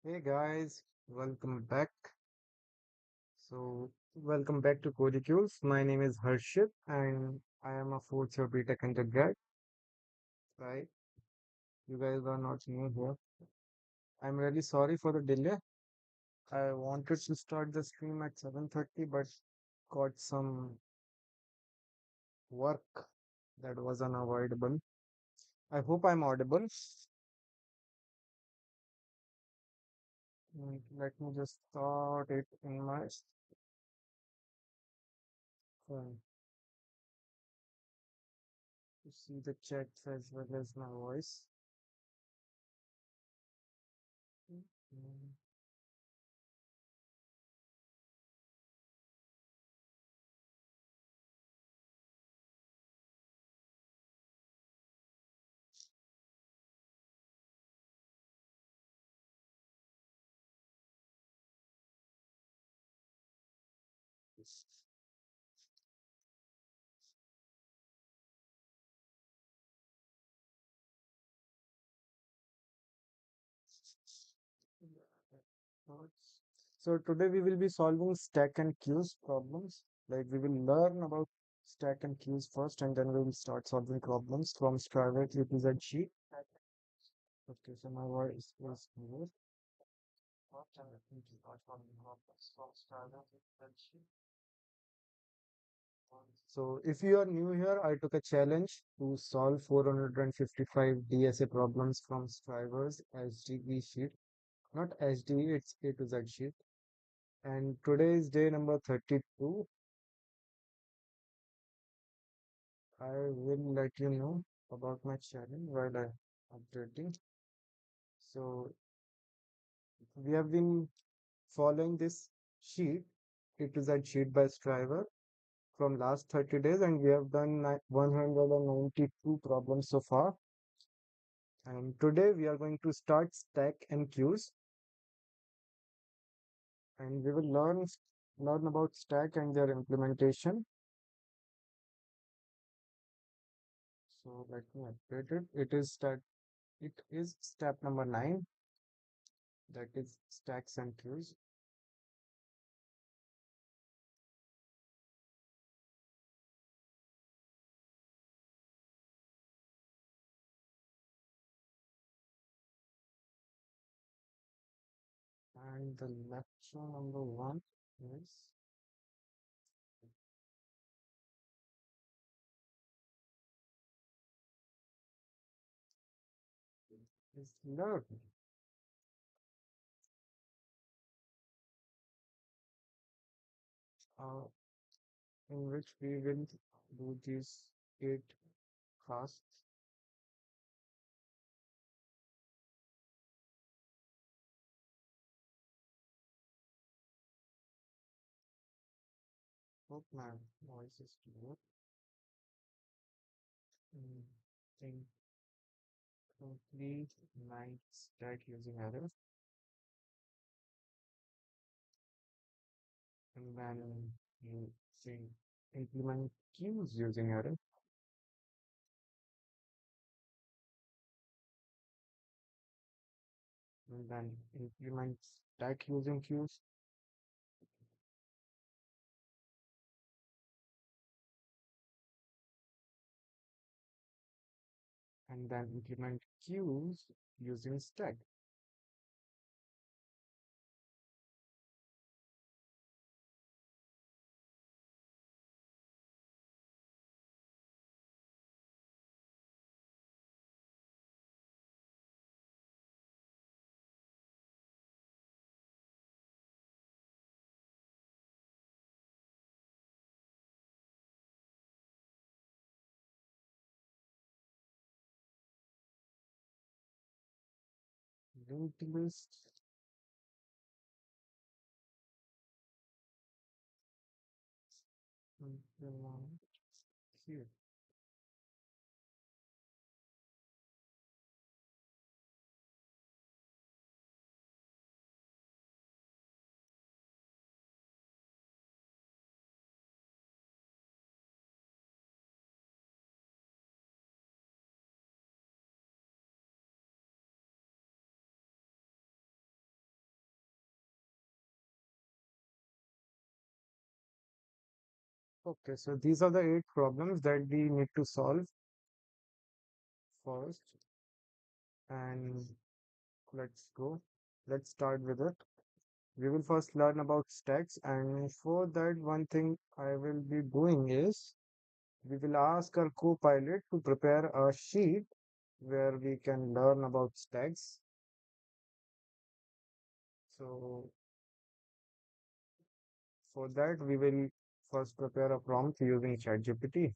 Hey guys, welcome back. Welcome back to Codecules. My name is Harshit and I am a fourth year BTech undergrad, right? You guys are not new here. I'm really sorry for the delay. I wanted to start the stream at 7:30 but got some work that was unavoidable. I hope I'm audible. Let me just start it in my phone to see the chat as well as my voice. Mm. So today we will be solving stack and queues problems. Like we will learn about stack and queues first, and then we will start solving problems from Strived to Z sheet. Okay, so my voice is clear. So if you are new here, I took a challenge to solve 455 DSA problems from Strivers SDE sheet. Not SDE, it's A to Z sheet. And today is day number 32. I will let you know about my challenge while I'm updating. So we have been following this sheet. It is a sheet by Striver from last 30 days, and we have done 192 problems so far. And today we are going to start stack and queues, and we will learn about stack and their implementation. So let me update it. It is step number 9, that is stacks and queues. And the lecture number 1 is learn, uh, in which we will do these 8 tasks. Hope my voice is clear. Mm, think complete night stack using arrow, and then you think implement queues using arrow, and then implement stack using queues, and then implement queues using stack. Linked list, implement queue. Okay, so these are the 8 problems that we need to solve first. And let's go. Let's start with it. We will first learn about stacks, and for that, one thing I will be doing is we will ask our co-pilot to prepare a sheet where we can learn about stacks. So for that, we will first prepare a prompt using ChatGPT.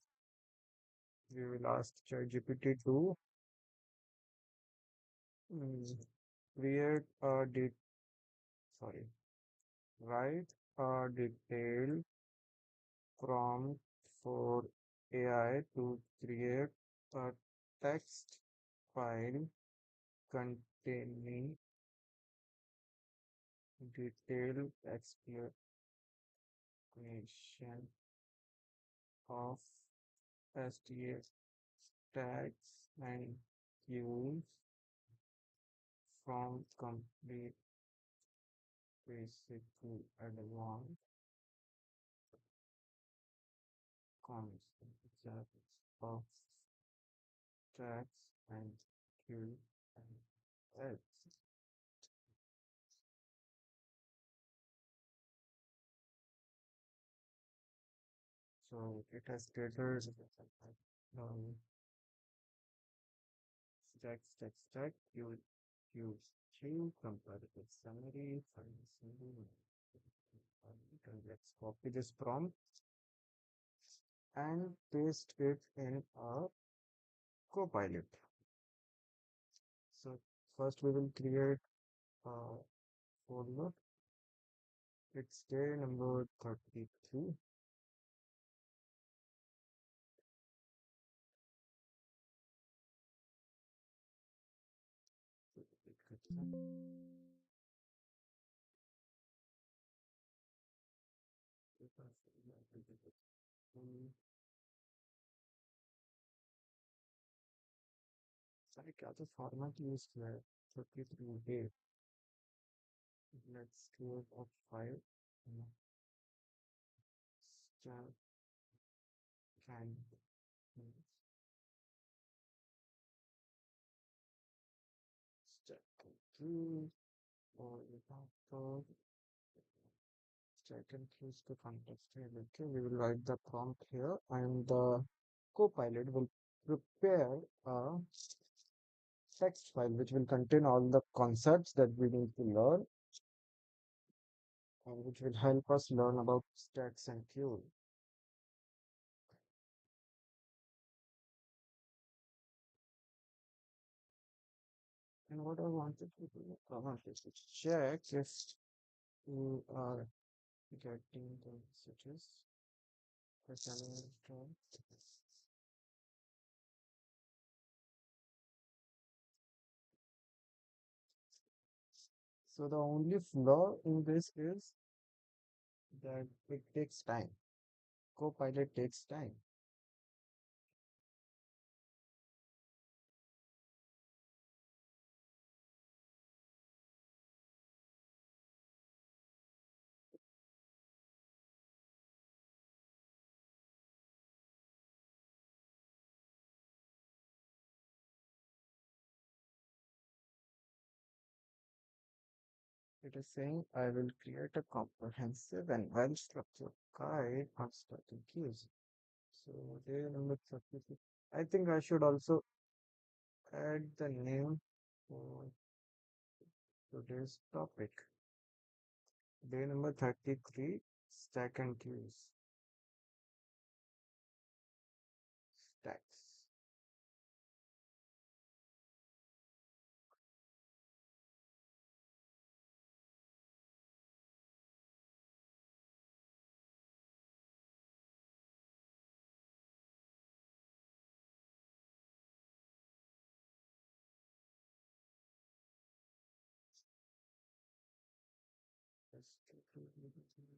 We will ask ChatGPT to mm, create a sorry, write a detailed prompt for AI to create a text file containing detailed explanation of STA tags and queues from complete basic to advanced concepts of tags and queues and edge. So it has created um, stack, queues, queue, comparative summary, final summary. And let's copy this prompt and paste it in our Copilot. So first we will create a folder. It's day number 33. Sorry, क्या तो format use किया है 33 day. Let's create a file. Stack can stack control or without stack includes the context here. Okay, we will write the prompt here, and the Copilot will prepare a text file which will contain all the concepts that we need to learn and which will help us learn about stacks and queue. And what I wanted to do, I wanted to check if you are getting the messages. The channel is done. So the only flaw in this is that it takes time. Copilot takes time. It is saying I will create a comprehensive and well-structured guide on starting keys. So day number 33. I think I should also add the name for today's topic. Day number 33, stack and queues. Stacks.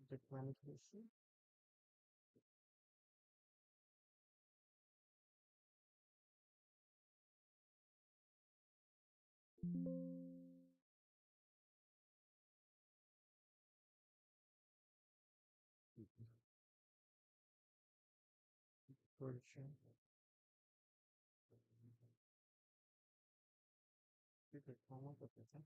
Documentation. Recursion. ठीक है, comma करते थे।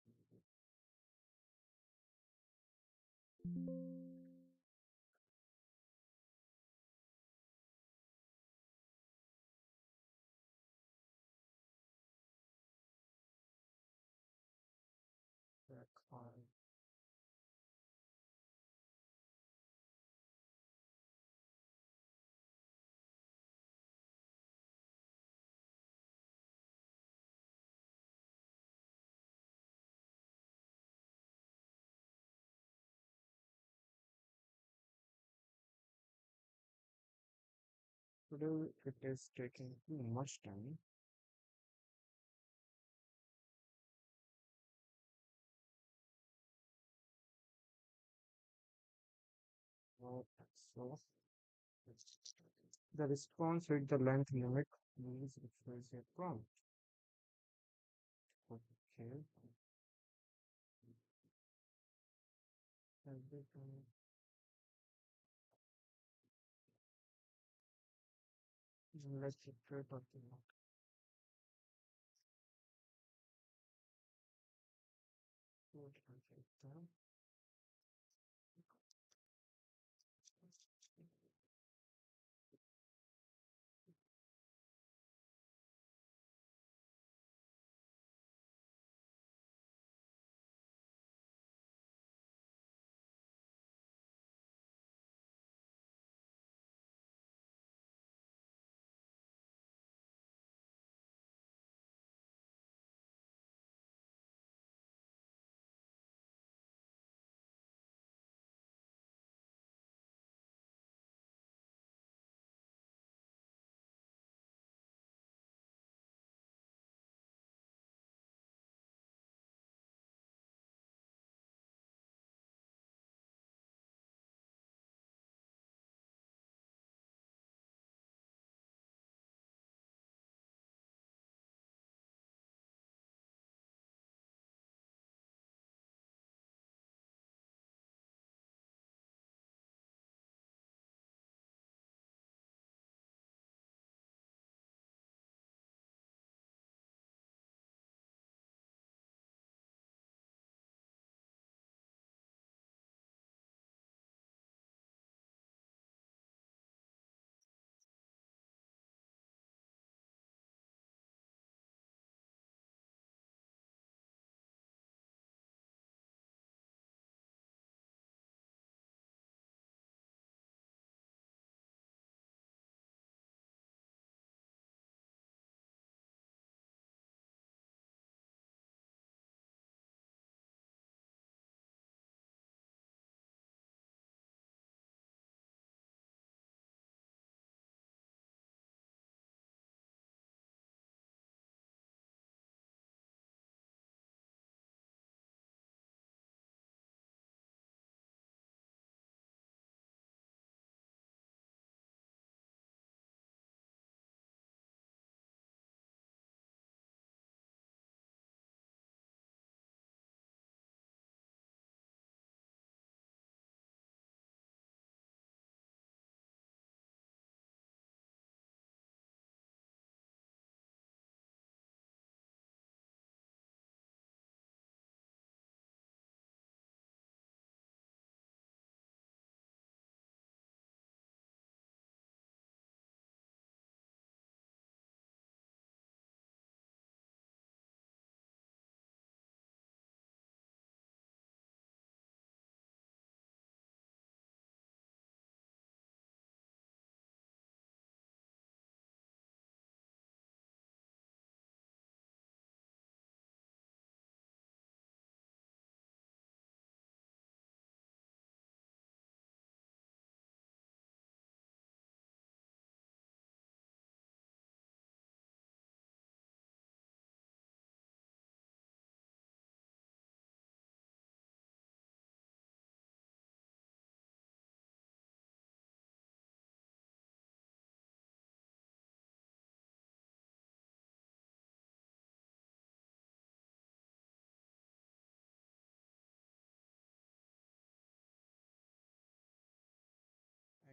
Back on. Today it is taking too much time. So the response hit the length limit. Please refresh your prompt. Okay. Everything. Let's try talking about. What can I tell?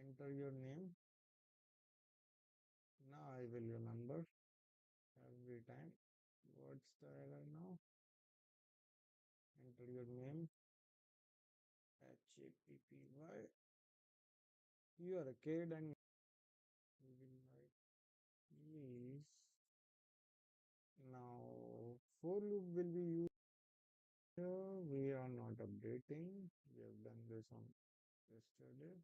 Enter your name. I will remember every time. What's the error now? Enter your name. HAPPY. You are a kid and you will write please. Now, for loop will be used here. We are not updating. We have done this on yesterday.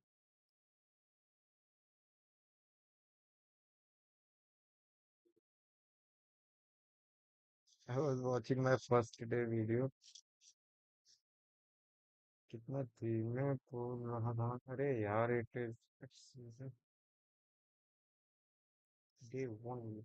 I was watching my first day video. कितना धीमे बोल रहा था अरे यार it is it's day one.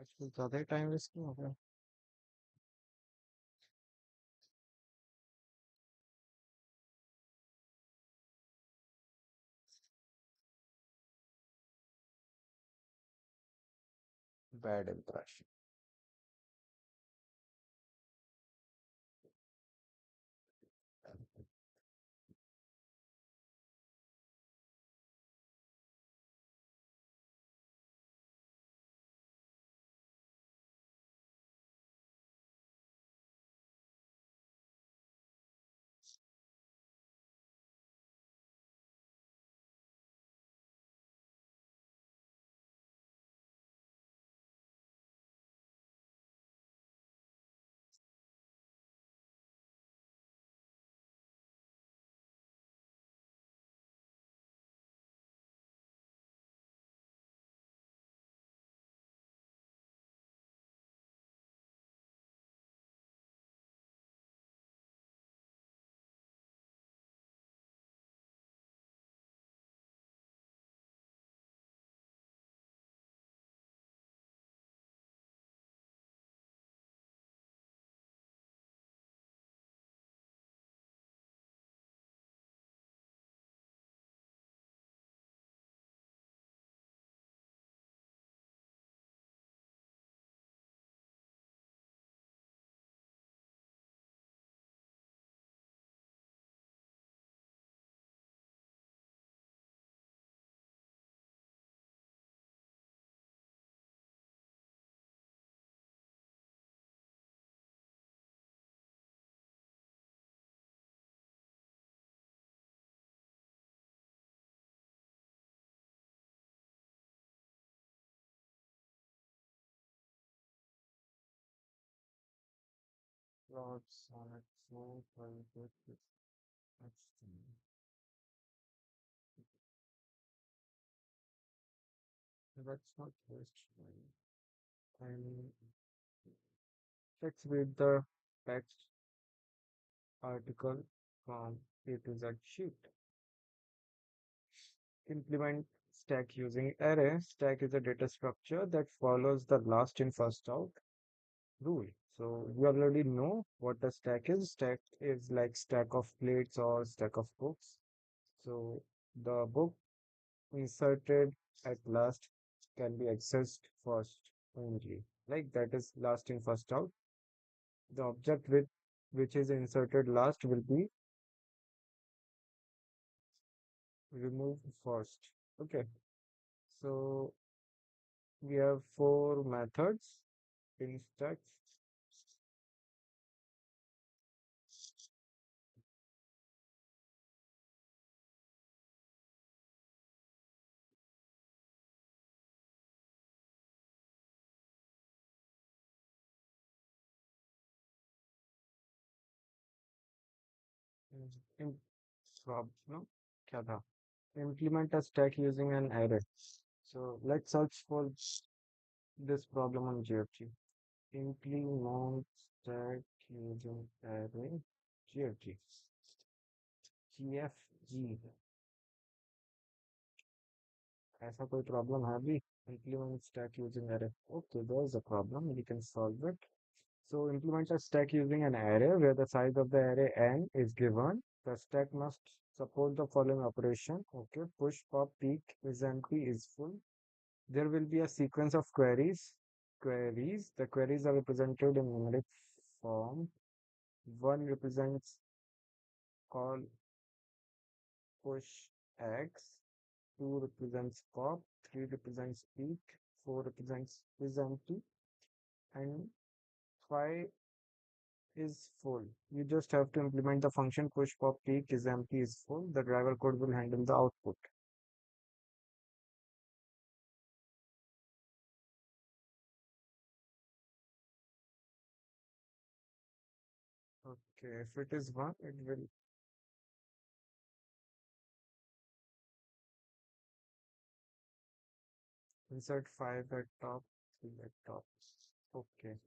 आजकल ज्यादा ही time waste क्यों हो गया bad impression plots on it so private with HTML. That's not just right. And let's read the text article from A to Z sheet. Implement stack using array. Stack is a data structure that follows the last in first out rule. So you already know what a stack is. Stack is like stack of plates or stack of books. So the book inserted at last can be accessed first only. Like that is last in first out. The object with which is inserted last will be removed first. Okay. So we have four methods in stack. In, no? क्या था? Implement a stack using an array. So let's search for this problem on GFG. Implement stack using array GFG. GFG. ऐसा कोई problem है भी? Implement stack using array. Okay, there's a problem. We can solve it. So implement a stack using an array where the size of the array n is given. The stack must support the following operation. Okay, push, pop, peek, is empty, is full. There will be a sequence of queries. The queries are represented in numeric form. One represents call push x, two represents pop, three represents peak, four represents is empty, and five is full. You just have to implement the function push pop peak is empty is full. The driver code will handle the output. Okay, if it is one, it will insert five at top, three at top. Okay.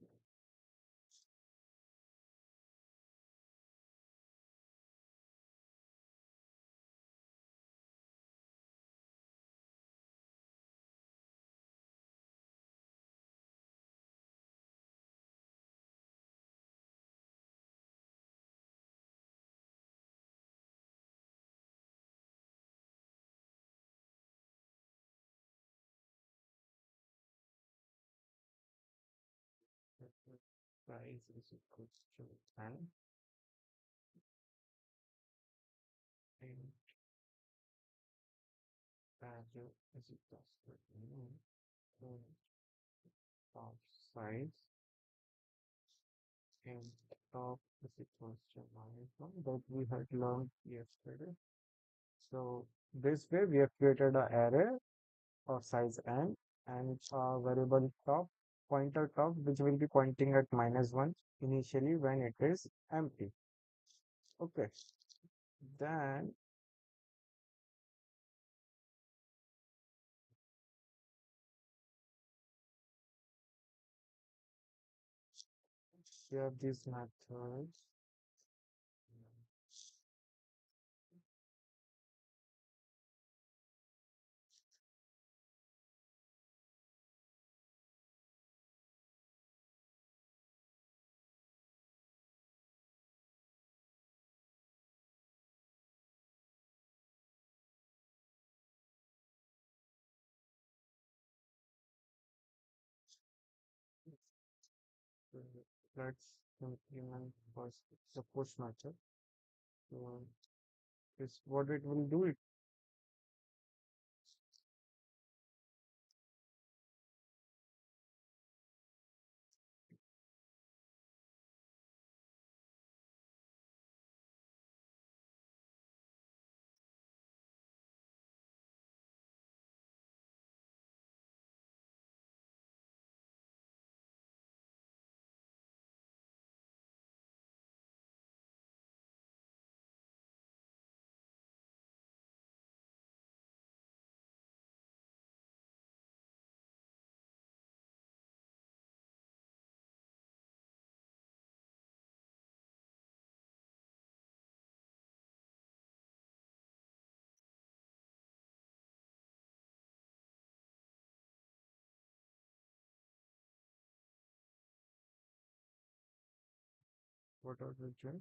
Price is equals to 10 and value is equals to top size and top is equals to minus 1 that we had learned yesterday. So this way we have created an array of size n and a variable top, pointer top, which will be pointing at minus 1 initially when it is empty. Okay, then we have these methods. So let's implement first the push method. So this what it will do. It what are we doing?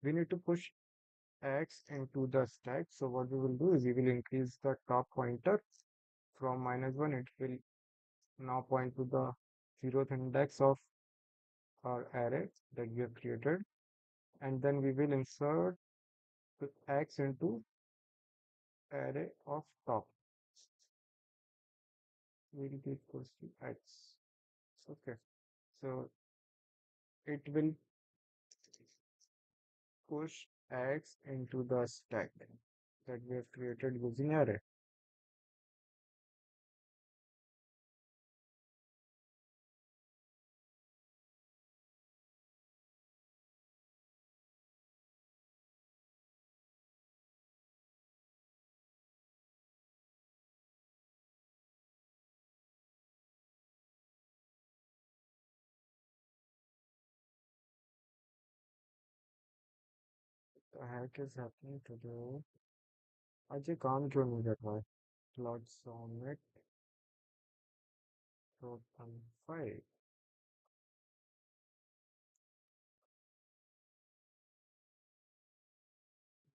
We need to push X into the stack. So what we will do is we will increase the top pointer from -1. It will now point to the 0th index of our array that we have created. And then we will insert the X into array of top will be equals to X. Okay. So it will push X into the stack that we have created using array. The heck is happening today? आज ये काम क्यों नहीं कर रहा है? Plot Summit Total 5.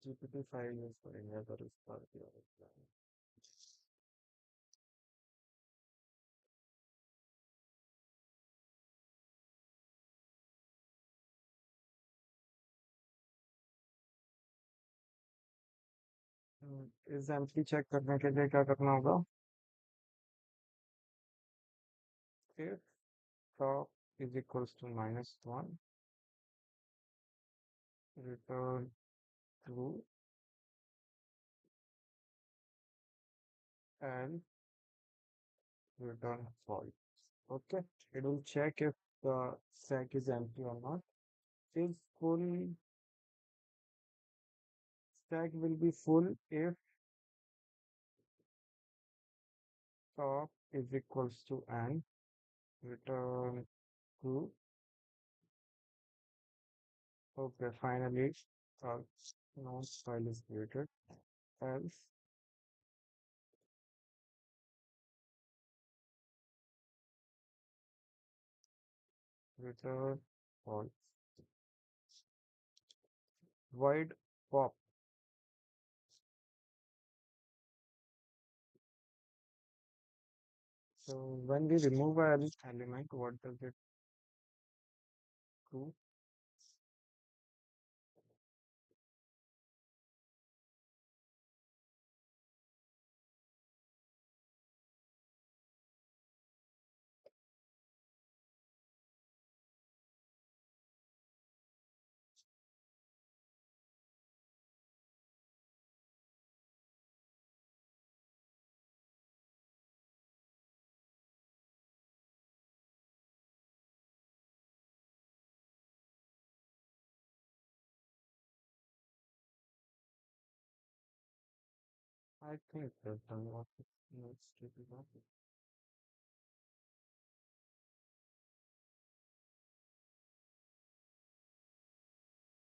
GPT-5 use करेंगे अगर इस बार की और इस एम्पली चेक करने के लिए क्या करना होगा? If top is equals to -1, return true and return false. Okay, it will check if the stack is empty or not. If full stack will be full if top is equals to n, return true. Okay, finally, uh, no file is created. Else, return false. Void pop. So when we remove an element, what does it do? I think that the what it needs to be done.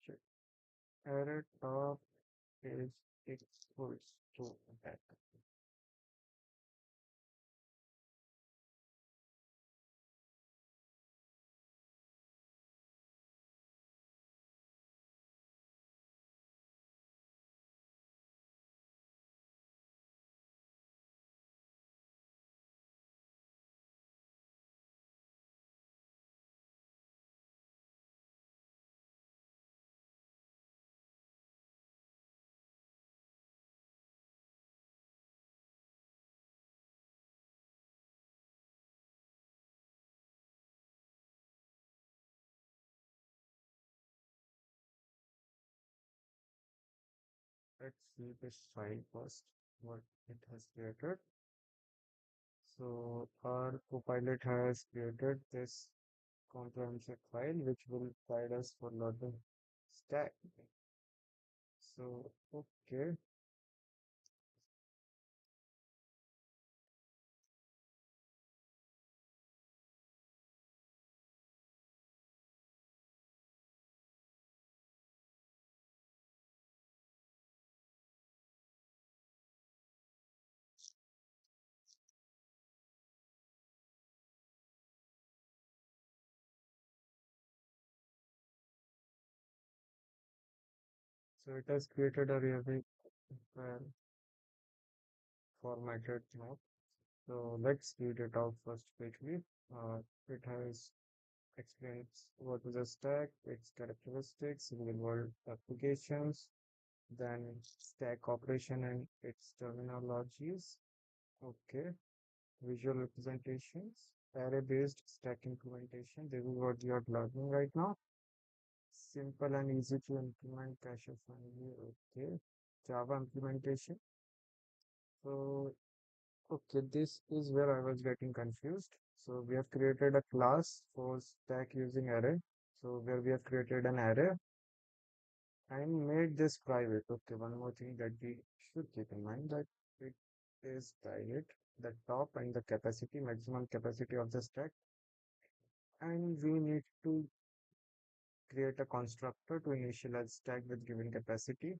Check. Array top is equals to that. Let's see this file first, what it has created. So our copilot has created this comprehensive file which will guide us for loading stack. So okay, So it has created a really well formatted map. So let's read it out first quickly. It has explains what is a stack, its characteristics, real-world applications, then stack operation and its terminologies. Okay, visual representations, array-based stack implementation. This is what you are learning right now. Simple and easy to implement cache friendly. Okay, Java implementation. So okay, this is where I was getting confused. So we have created a class for stack using array. So where we have created an array and made this private. Okay, one more thing that we should keep in mind that it is private, the top and the capacity, maximum capacity of the stack. And we need to create a constructor to initialize stack with given capacity.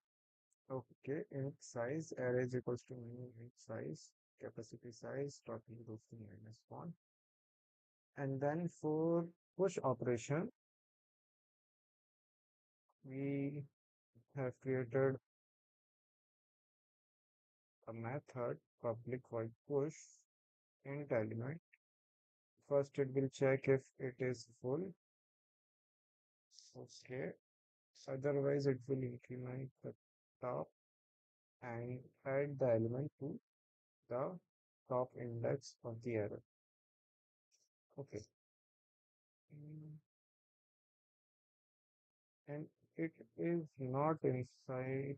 Okay, int size, array is equals to new int size, capacity size, total equals to -1. And then for push operation, we have created a method public void push int element. First, it will check if it is full. Okay. Otherwise, it will increment the top and add the element to the top index of the array. Okay. Mm, And it is not inside.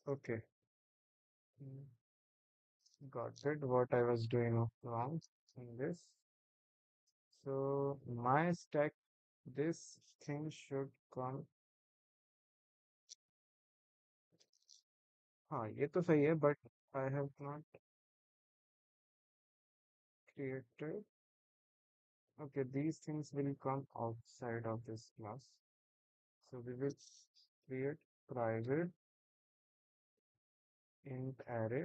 Okay. Mm, Got it. What I was doing wrong in this. So my stack, this thing should come. हाँ ये तो सही है but I have not created. Okay, these things will come outside of this class. So we will create private int array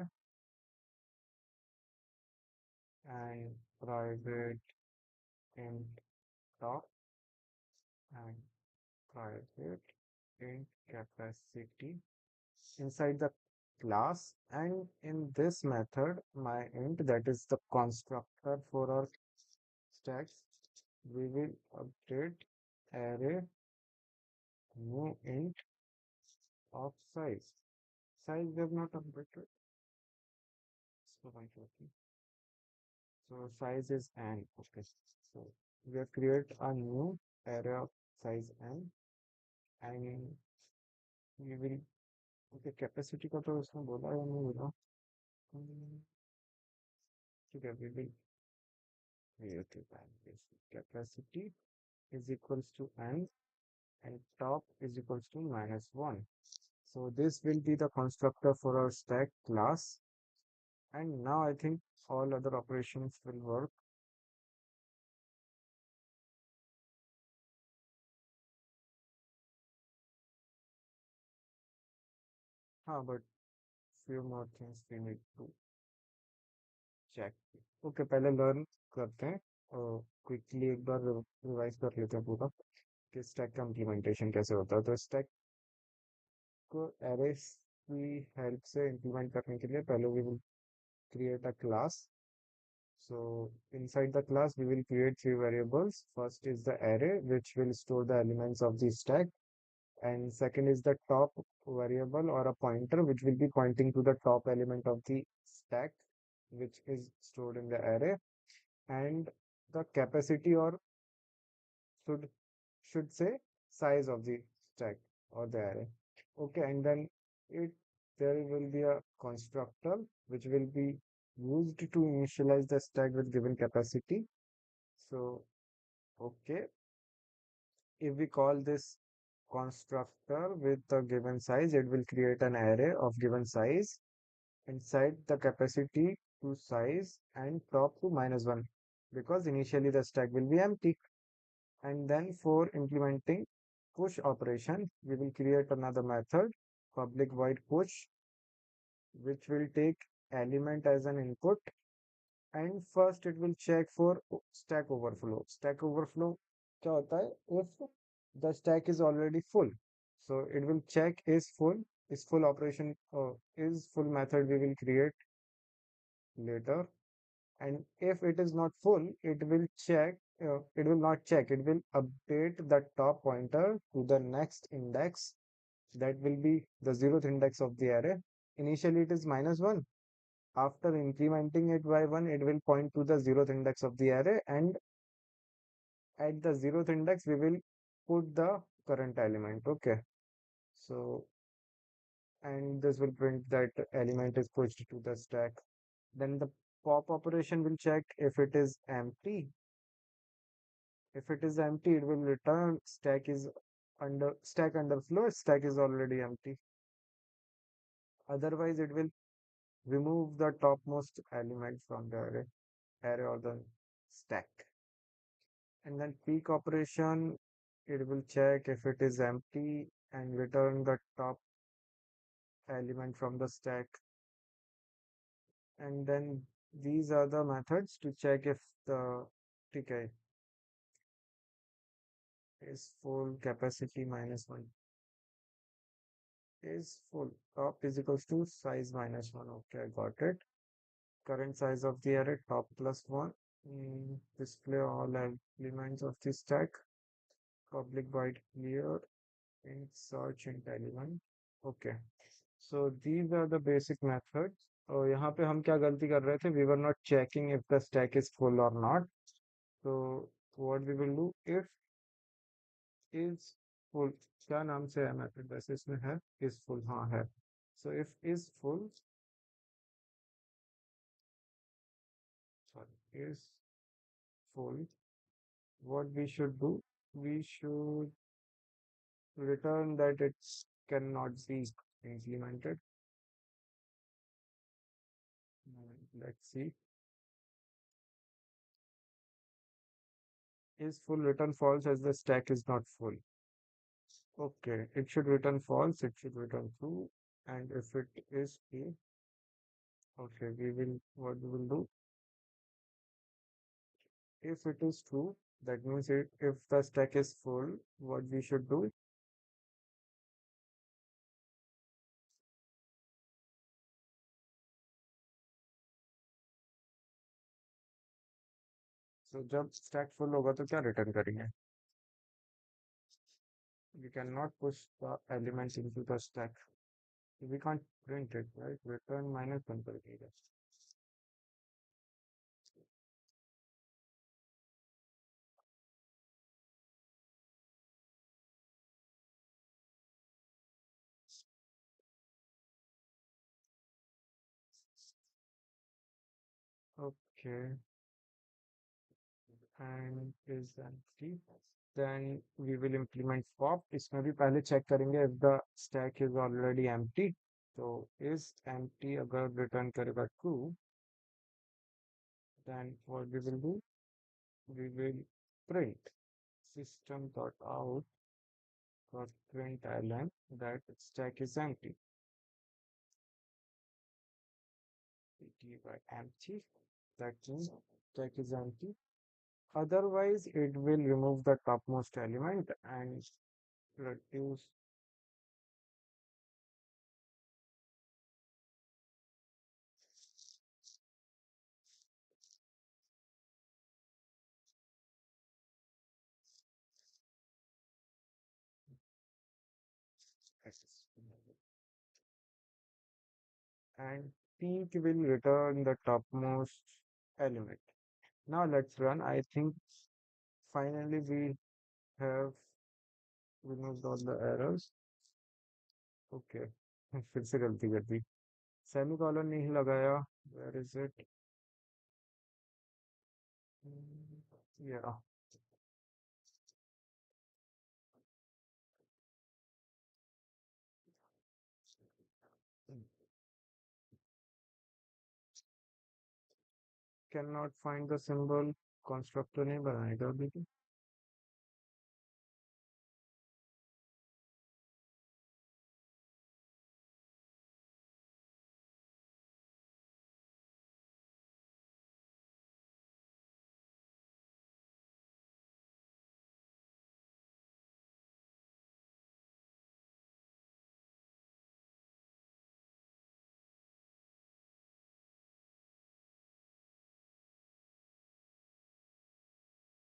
and private int top and private int capacity inside the class. And in this method, my int, that is the constructor for our stacks, we will update array new int of size. Size we have not updated. So So size is n. Okay. So we have create a new array of size n and we will okay capacity का तो उसमें बोला या नहीं बोला ठीक है we will create capacity is equals to n and top is equals to -1. So this will be the constructor for our stack class. And now I think all other operations will work. But few more things we need to check. Okay, पहले learn करते हैं और quickly एक बार revise कर लेते हैं पूरा कि stack का implementation कैसे होता है. तो stack को arrays की help से implement करने के लिए पहले we will create a class. So inside the class we will create three variables. First is the array which will store the elements of the stack, and second is the top variable or a pointer which will be pointing to the top element of the stack which is stored in the array, and the capacity or should should say size of the stack or the array. Okay, and then it there will be a constructor which will be used to initialize the stack with given capacity. So okay, if we call this constructor with a given size, it will create an array of given size inside the capacity to size and top to -1 because initially the stack will be empty. And then for implementing push operation, we will create another method, public void push, which will take element as an input. And first it will check for stack overflow. Stack overflow क्या होता है? If the stack is already full. So it will check is full operation, is full method we will create later. And if it is not full, it will not check, it will update the top pointer to the next index. That will be the zeroth index of the array. Initially it is -1. After incrementing it by 1, it will point to the zeroth index of the array, and at the zeroth index we will put the current element. Okay, so and this will print that element is pushed to the stack. Then the pop operation will check if it is empty. If it is empty, it will return stack underflow, stack is already empty. Otherwise, it will remove the topmost element from the array or the stack. And then peak operation, it will check if it is empty and return the top element from the stack. And then these are the methods to check if the TK is full, capacity -1 is full, top is equals to size -1. Okay, I got it. Current size of the array, top +1. Display all elements of the stack. Public void clear. Search int element. Okay. So these are the basic methods. और यहाँ पे हम क्या गलती कर रहे थे? We were not checking if the stack is full or not. So what we will do, if is full, क्या नाम से है method? वैसे इसमें है is full, हाँ है. So if is full, sorry, is full, what we should do? We should return that it cannot be implemented. Let's see. Is full return false as the stack is not full. Okay, it should return false, it should return true, and if it is true, okay, what we will do, if it is true, that means if the stack is full, what we should do, so जब stack full होगा तो क्या return करेंगे? We cannot push the elements into the stack. We can't print it, right? Return -1 करेंगे. Okay, and is empty. Then we will implement pop. इसमें भी पहले check करेंगे if the stack is already empty. So is empty अगर return करेगा true, then what we will do? We will print system.out dot println that stack is empty. By empty, that means stack is empty. Otherwise, it will remove the topmost element and reduce. And peak will return the topmost element. Now let's run. I think finally we have removed all the errors. Okay, फिर से गलती कर दी. Semicolon नहीं लगाया. Where is it? Yeah. Cannot find the symbol. Constructor नहीं बनाएगा अभी तो.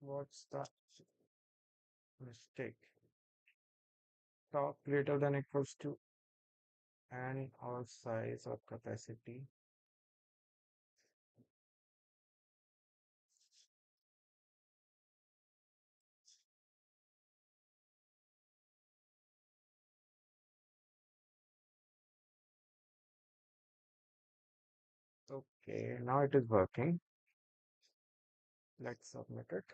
What's the mistake? Top greater than equals to n or size or capacity. Okay, now it is working. Let's submit it.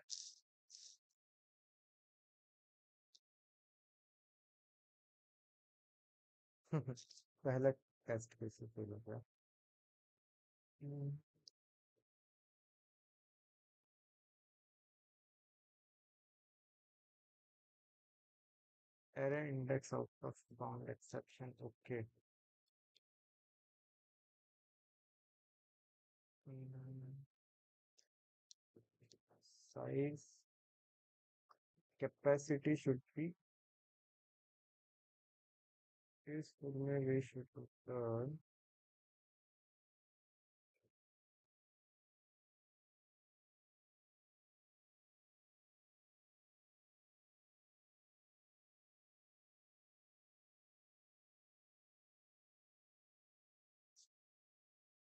पहला test कैसे fail हो गया? Hmm, Array index out of bound exception. Okay. Hmm, Size capacity should be is we should return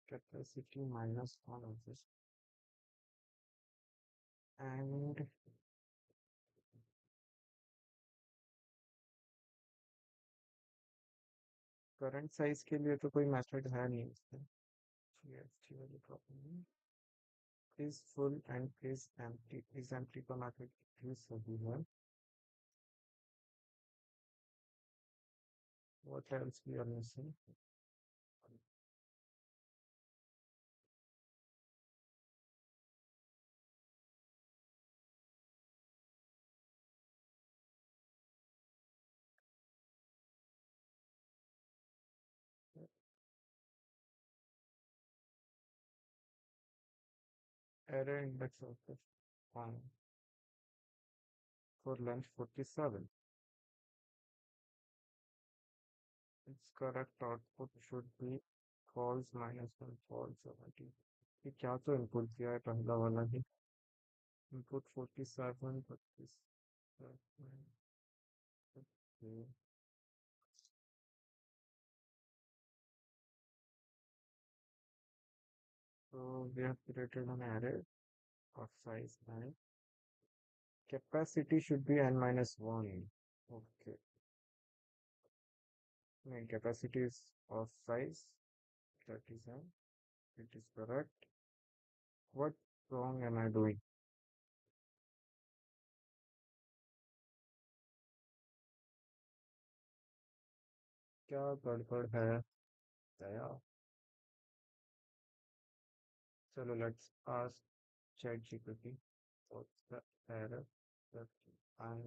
capacity minus one of this and current size के लिए तो कोई method है नहीं इसमें GST वाली प्रॉब्लम है is full and is empty का मेथड भी सही है what else we are missing array index of the fine for length 47 its correct output should be false minus one false 70 ये क्या तो इनपुट दिया है पहला वाला ही input 47 but this okay. So we have created an array of size 9. Capacity should be n minus 1. Okay. My capacity is of size 37. It is correct. What wrong am I doing? क्या गड़बड़ है दया चलो let's ask ChatGPT what's the error that I'm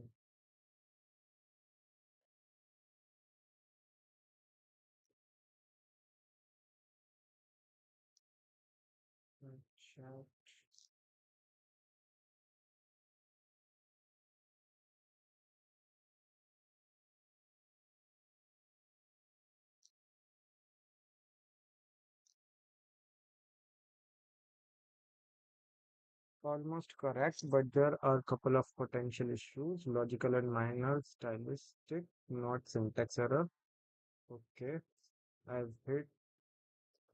chat almost correct, but there are a couple of potential issues, logical and minor, stylistic, not syntax error. Okay, I've hit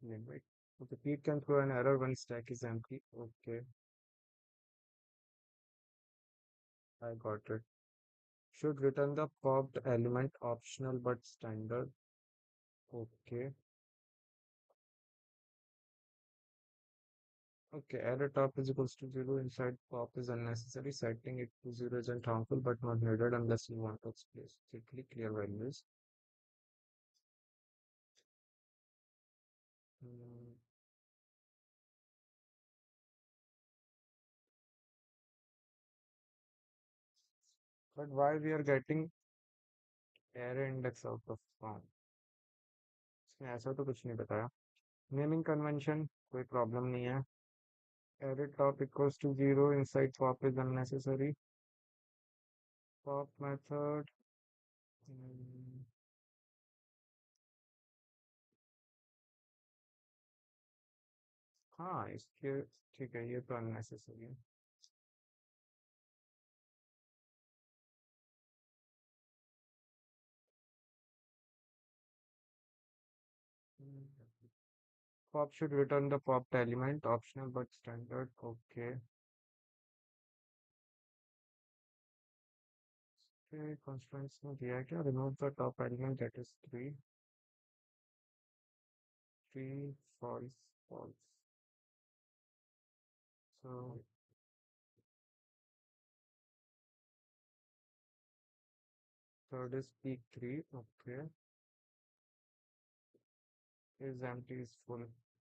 limit. Okay, Pete can throw an error when stack is empty. Okay, I got it. Should return the popped element optional but standard. Okay. Okay, error top is equals to 0 inside pop is unnecessary. Setting it to 0 isn't harmful but not needed unless you want to explicitly clear values. Hmm, But why we are getting error index out of form? इसमें ऐसा तो कुछ नहीं बताया. Naming convention कोई problem नहीं है. Error top equals to 0 inside pop is unnecessary. Pop method. Hmm, हाँ इसके ठीक है ये तो unnecessary है. Pop should return the popped element, optional but standard. Okay. Okay, constraints में दिया है क्या? Remove the top element, that is 3. 3 false, false. So third is peak 3. Okay. Is empty is full.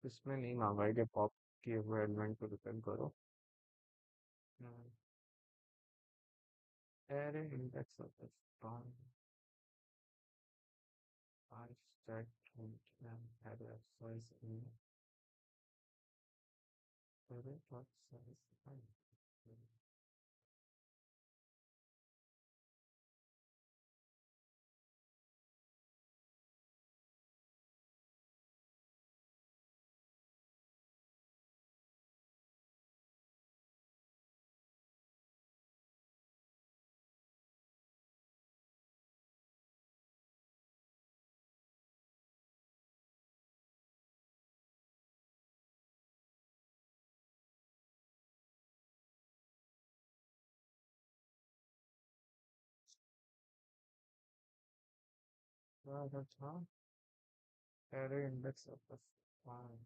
इसमें नहीं मांगा है कि pop किए हुए element को return करो. Hmm. Array index of the strong. I stack count and array of size in array dot size. Fine. That's how array index of the fine.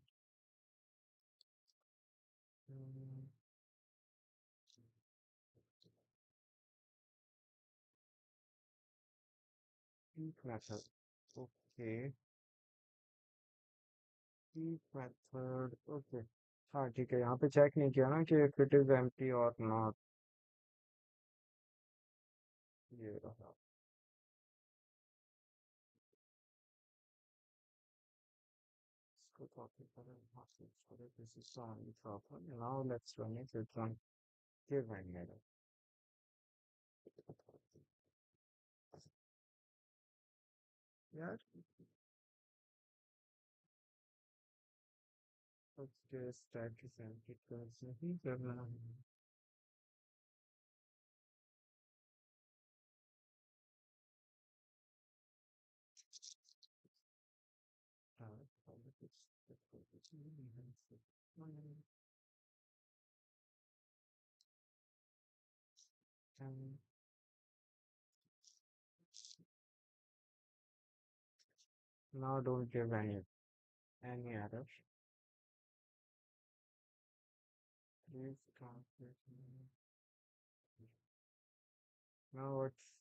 Hmm. Peak method. Okay. Peak method. Okay. हाँ ठीक है, यहाँ पे check नहीं किया ना कि if it is empty or not. ये रहा. इसको copy करें, हाँ switch करें. This is the only problem. Now let's run it. It's on give and error. यार उसके stack is empty तो नहीं करना है. And now don't give any error. Please calculate. Now what's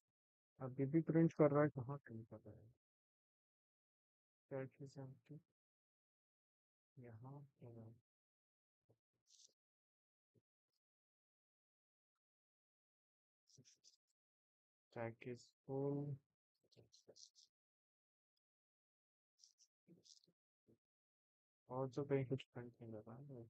अभी भी प्रिंट कर रहा है, कहाँ प्रिंट कर रहा है? Stack is empty. यहाँ stack is full. Also कहीं कुछ प्रिंट नहीं कर रहा है.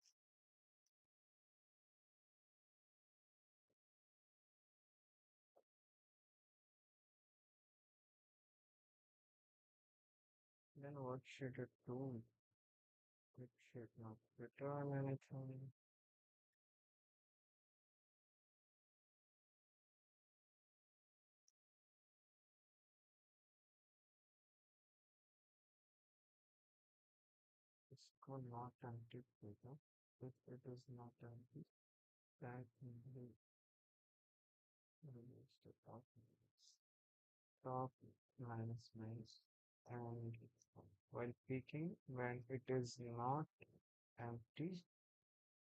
Then what should it do? It should not return anything. It's called not empty data. If it is not empty, that will release the top minus minus. And while picking, when it is not empty,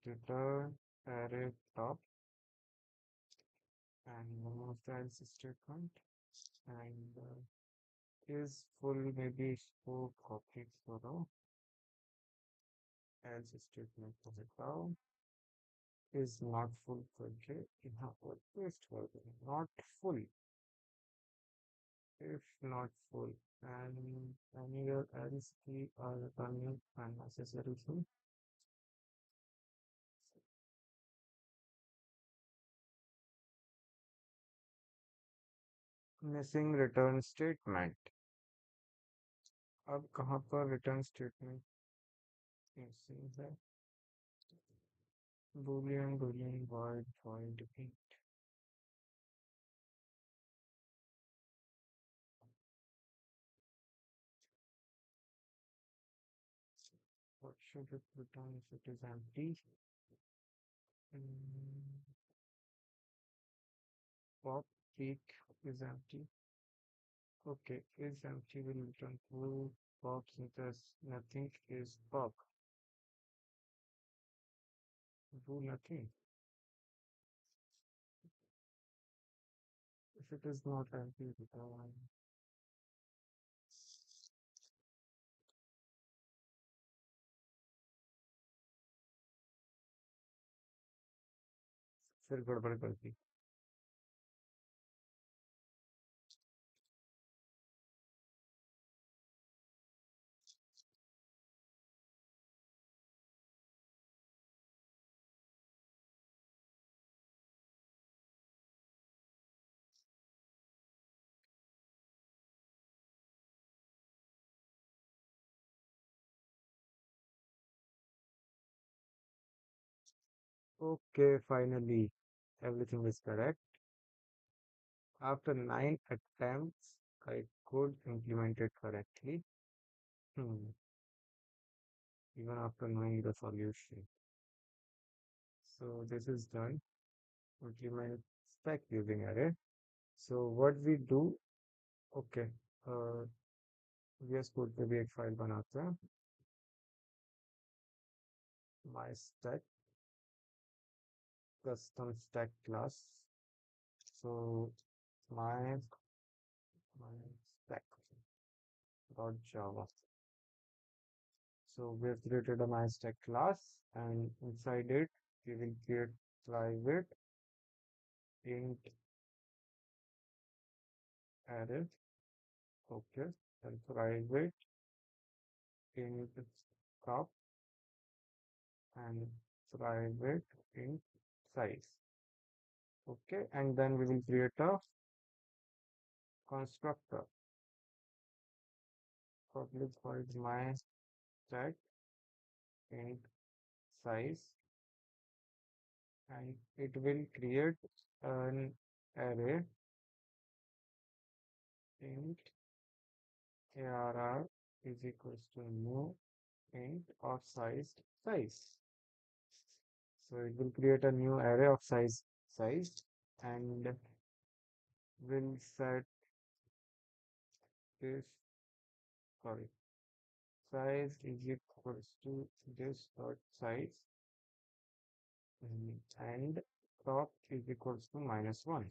return array top and one of the else statement and is full maybe full copy photo else statement for the cow is not full project in how paste version not full if not full and anywhere else we are running unnecessary thing. Missing return statement. अब कहाँ पर return statement missing है? boolean boolean void void int. What should it return if it is empty? Mm, pop peak is empty. Okay, is empty will return true. Pop since nothing is pop. Do nothing. If it is not empty, return. फिर गड़बड़ कर दी. Okay, finally, everything is correct. After 9 attempts, I could implement it correctly. Hmm. Even after knowing the solution. So this is done. Implement spec using array. So what we do, okay, uh, VS Code पे भी एक file बनाते हैं. My stack, custom stack class. So my my stack dot java. So we have created a my stack class, and inside it we will create private int array. Okay, and private int cup and private int size. Okay, and then we will create a constructor. Public void my stack int size, and it will create an array int arr is equals to new int of size. So it will create a new array of size, and will set this, sorry, size is equals to this dot size, and top is equals to -1.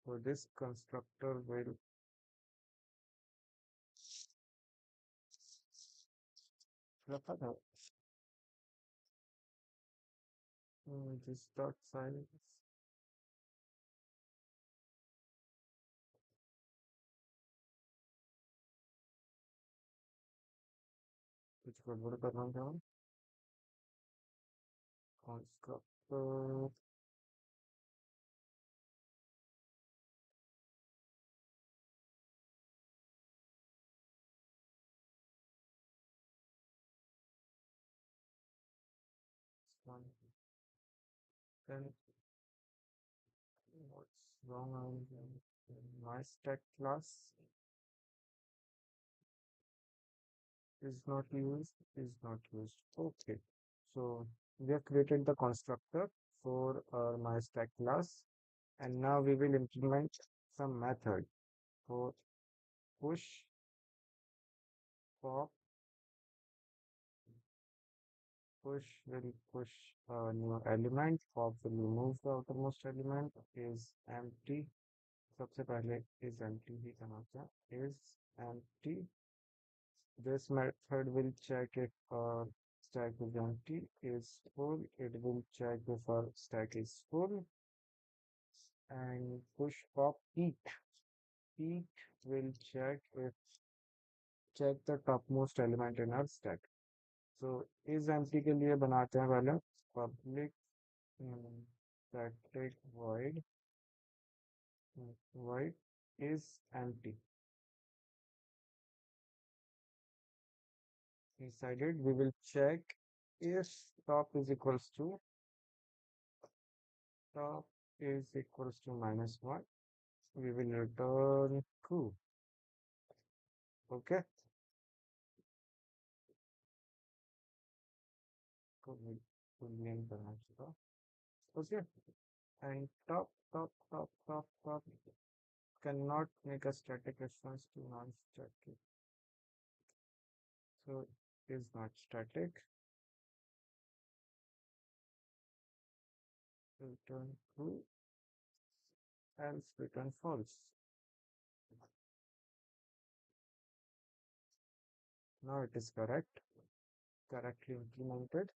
So this constructor will this dot size, which will put the run down constructor. One. Then what's wrong on my stack class is not used. Okay, so we have created the constructor for our my stack class, and now we will implement some method for push pop. Push will push a new element. Pop will remove the outermost element. Is empty. सबसे पहले is empty ही करना था. Is empty. This method will check if stack is empty. Is full. It will check if our stack is full. And push pop peak. Peak will check the topmost element in our stack. So is empty के लिए बनाते हैं पहले public static void is empty. Inside it, we will check if top is equals to -1. We will return true. Okay. boolean parameter. Okay, and top cannot make a static response to non-static, so it is not static. Return true, else return false. Now it is correctly implemented.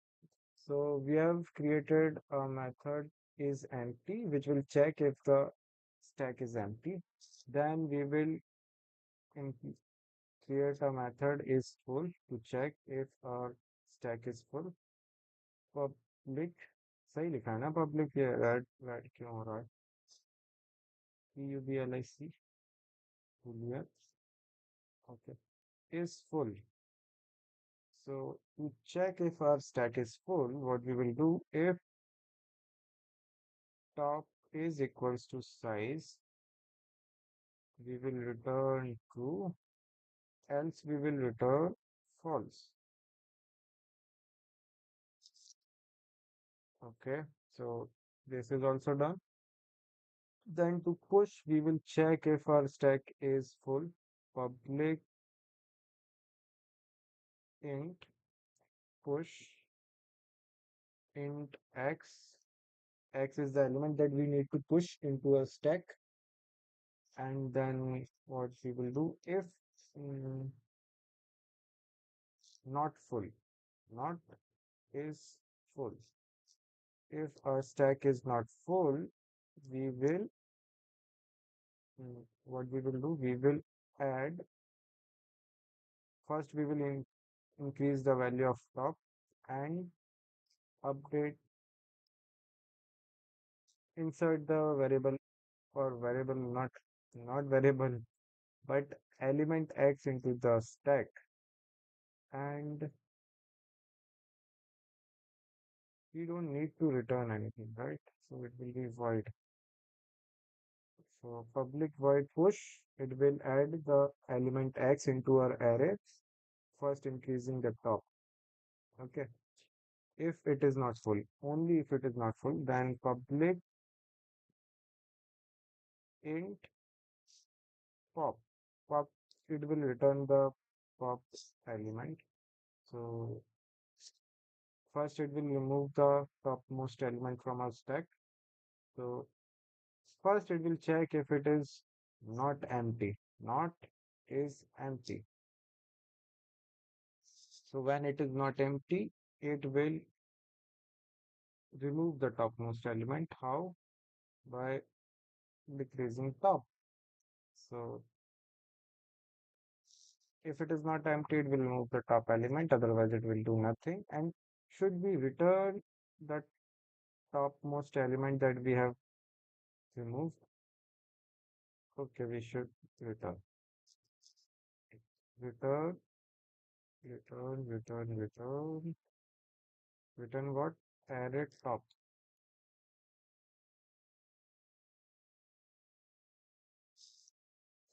So we have created a method is empty, which will check if the stack is empty. Then we will create a method is full to check if our stack is full. Public सही लिखा है ना public ये red क्यों हो रहा है public boolean okay is full. So to check if our stack is full, what we will do, if top is equals to size, we will return true, else we will return false. Okay, so this is also done. Then to push, we will check if our stack is full. Public int push int x. X is the element that we need to push into a stack. And then what we will do if mm, not full, not is full. If our stack is not full, we will what we will do, we will add first we will increase the value of top and update insert the variable or variable not variable but element x into the stack, and we don't need to return anything, right? So it will be void. So public void push, it will add the element x into our array, first increasing the top. Okay. If it is not full, only if it is not full, then public int pop. Pop, it will return the pop element. So first it will remove the topmost element from our stack. So first it will check if it is not empty. Not is empty. So when it is not empty, it will remove the topmost element. How? By decreasing top. So if it is not empty, it will remove the top element, otherwise it will do nothing. And should we return the topmost element that we have removed? Okay, we should return. Return, return what? Array top.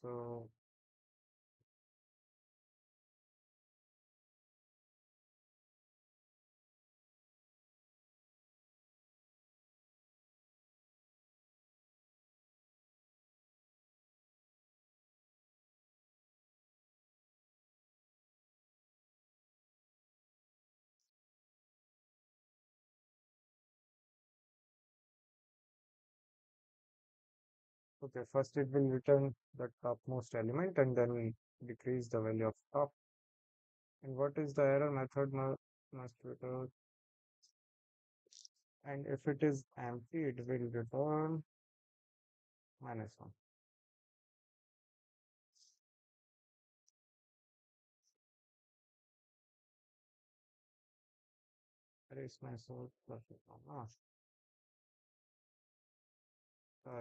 So okay, first it will return the topmost element and then decrease the value of top. And what is the error method must return? And if it is empty, it will return -1. Erase my source.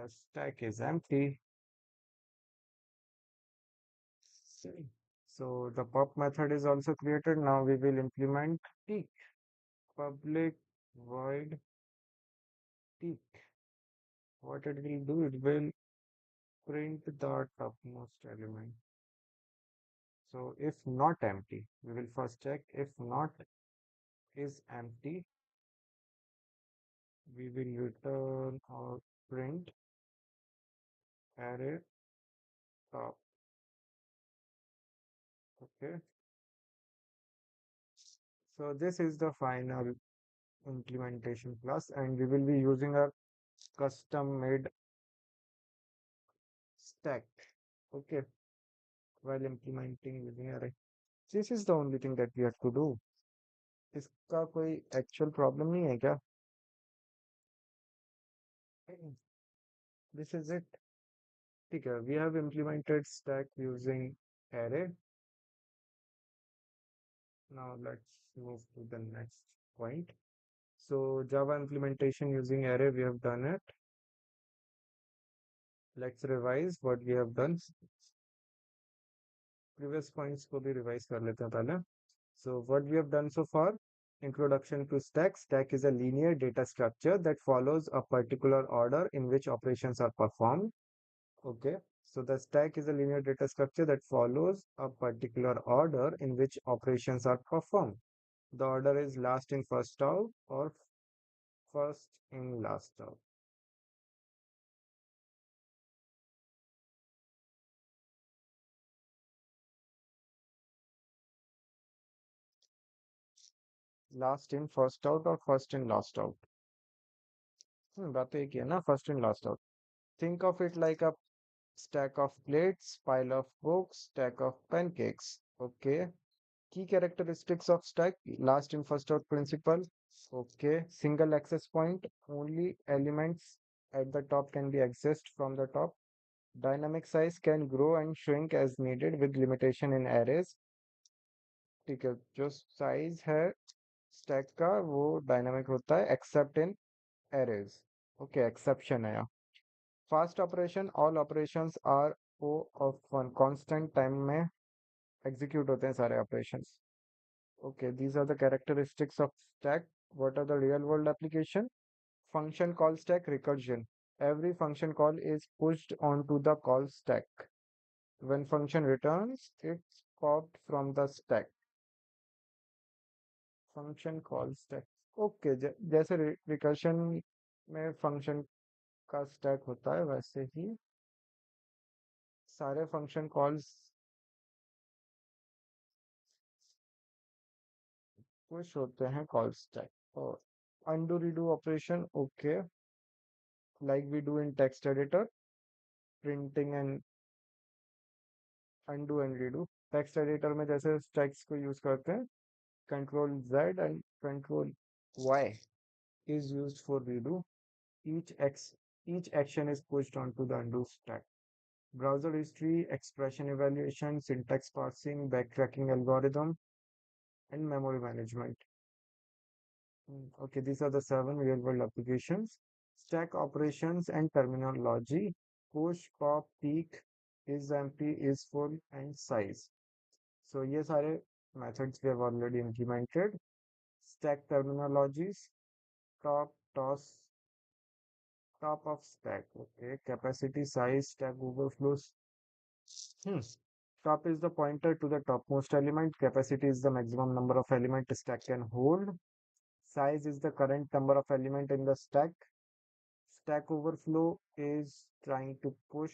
Stack is empty. So the pop method is also created. Now we will implement peak. Public void peak. What it will do, it will print the topmost element. So if not empty, we will first check if not is empty, we will return or print array top. Okay. So this is the final implementation class, and we will be using a custom made stack. Okay. While implementing using array. This is the only thing that we have to do. इसका कोई actual problem नहीं है क्या? This is it. ठीक है. We have implemented stack using array. Now let's move to the next point. So Java implementation using array, we have done it. Let's revise what we have done. Previous points को भी revise कर लेते हैं पहले. So what we have done so far, introduction to stack. Stack is a linear data structure that follows a particular order in which operations are performed. Okay, so the stack is a linear data structure that follows a particular order in which operations are performed. The order is last in first out or first in last out. Last in first out or first in last out. बात तो एक ही है ना, first in last out. Think of it like a stack of plates, pile of books, stack of pancakes. Okay. Key characteristics of stack: last in first out principle. Okay. Single access point. Only elements at the top can be accessed from the top. Dynamic size can grow and shrink as needed with limitation in arrays. ठीक है, जो size है stack का वो dynamic होता है except in arrays. Okay, exception है यहाँ. Fast operation, all operations are O of one constant time में एग्जीक्यूट होते हैं सारे operations. Okay, these are the characteristics of stack. What are the real world application? Function call stack recursion. Every function call is pushed onto the call stack. When function returns, it's popped from the stack. Function call stack. Okay, जैसे recursion में function का stack होता है वैसे ही सारे function calls push होते हैं call stack. और undo redo operation, okay, like we do in text editor, printing and undo and redo. Text editor में जैसे स्टैक्स को यूज करते हैं, control Z and control Y is used for redo. Each x each action is pushed onto the undo stack. Browser history, expression evaluation, syntax parsing, backtracking algorithm, and memory management. Okay, these are the 7 real-world applications. Stack operations and terminology: push, pop, peek, isEmpty, isFull, and size. So ये सारे methods we have already implemented. Stack terminologies: top, toss, top of stack. Okay, capacity, size, stack overflows. Hmm. Top is the pointer to the topmost element. Capacity is the maximum number of element a stack can hold. Size is the current number of element in the stack. Stack overflow is trying to push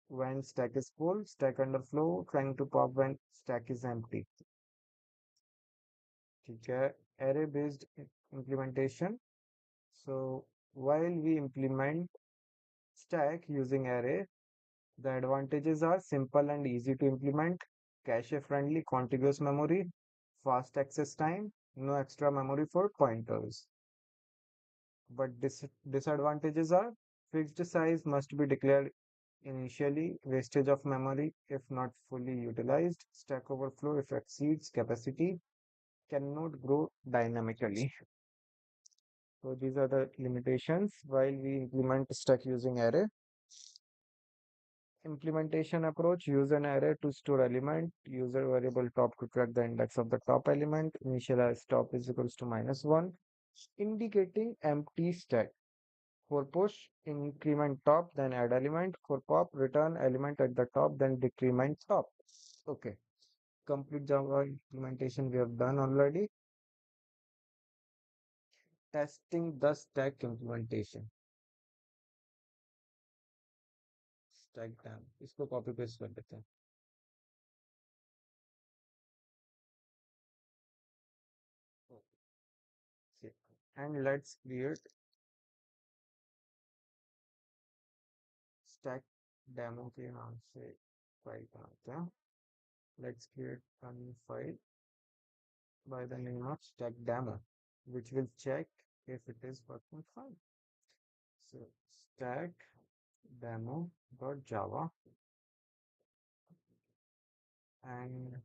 when stack is full. Stack underflow trying to pop when stack is empty. ठीक है. Array based implementation. So while we implement stack using array, the advantages are simple and easy to implement, cache-friendly contiguous memory, fast access time, no extra memory for pointers. But disadvantages are: fixed size must be declared initially, wastage of memory if not fully utilized, stack overflow if exceeds capacity, cannot grow dynamically. So these are the limitations while we implement stack using array. Implementation approach: use an array to store element, user variable top to track the index of the top element, initialize top is equals to -1, indicating empty stack. For push, increment top, then add element. For pop, return element at the top, then decrement top. Okay, complete Java implementation we have done already. testing the stack implementation. Stack down, इसको copy paste कर देते हैं. Okay. And let's create stack demo के नाम से file बनाते हैं. Let's create a new file by the name of stack demo, which will check if it is working fine. So stack demo.java, and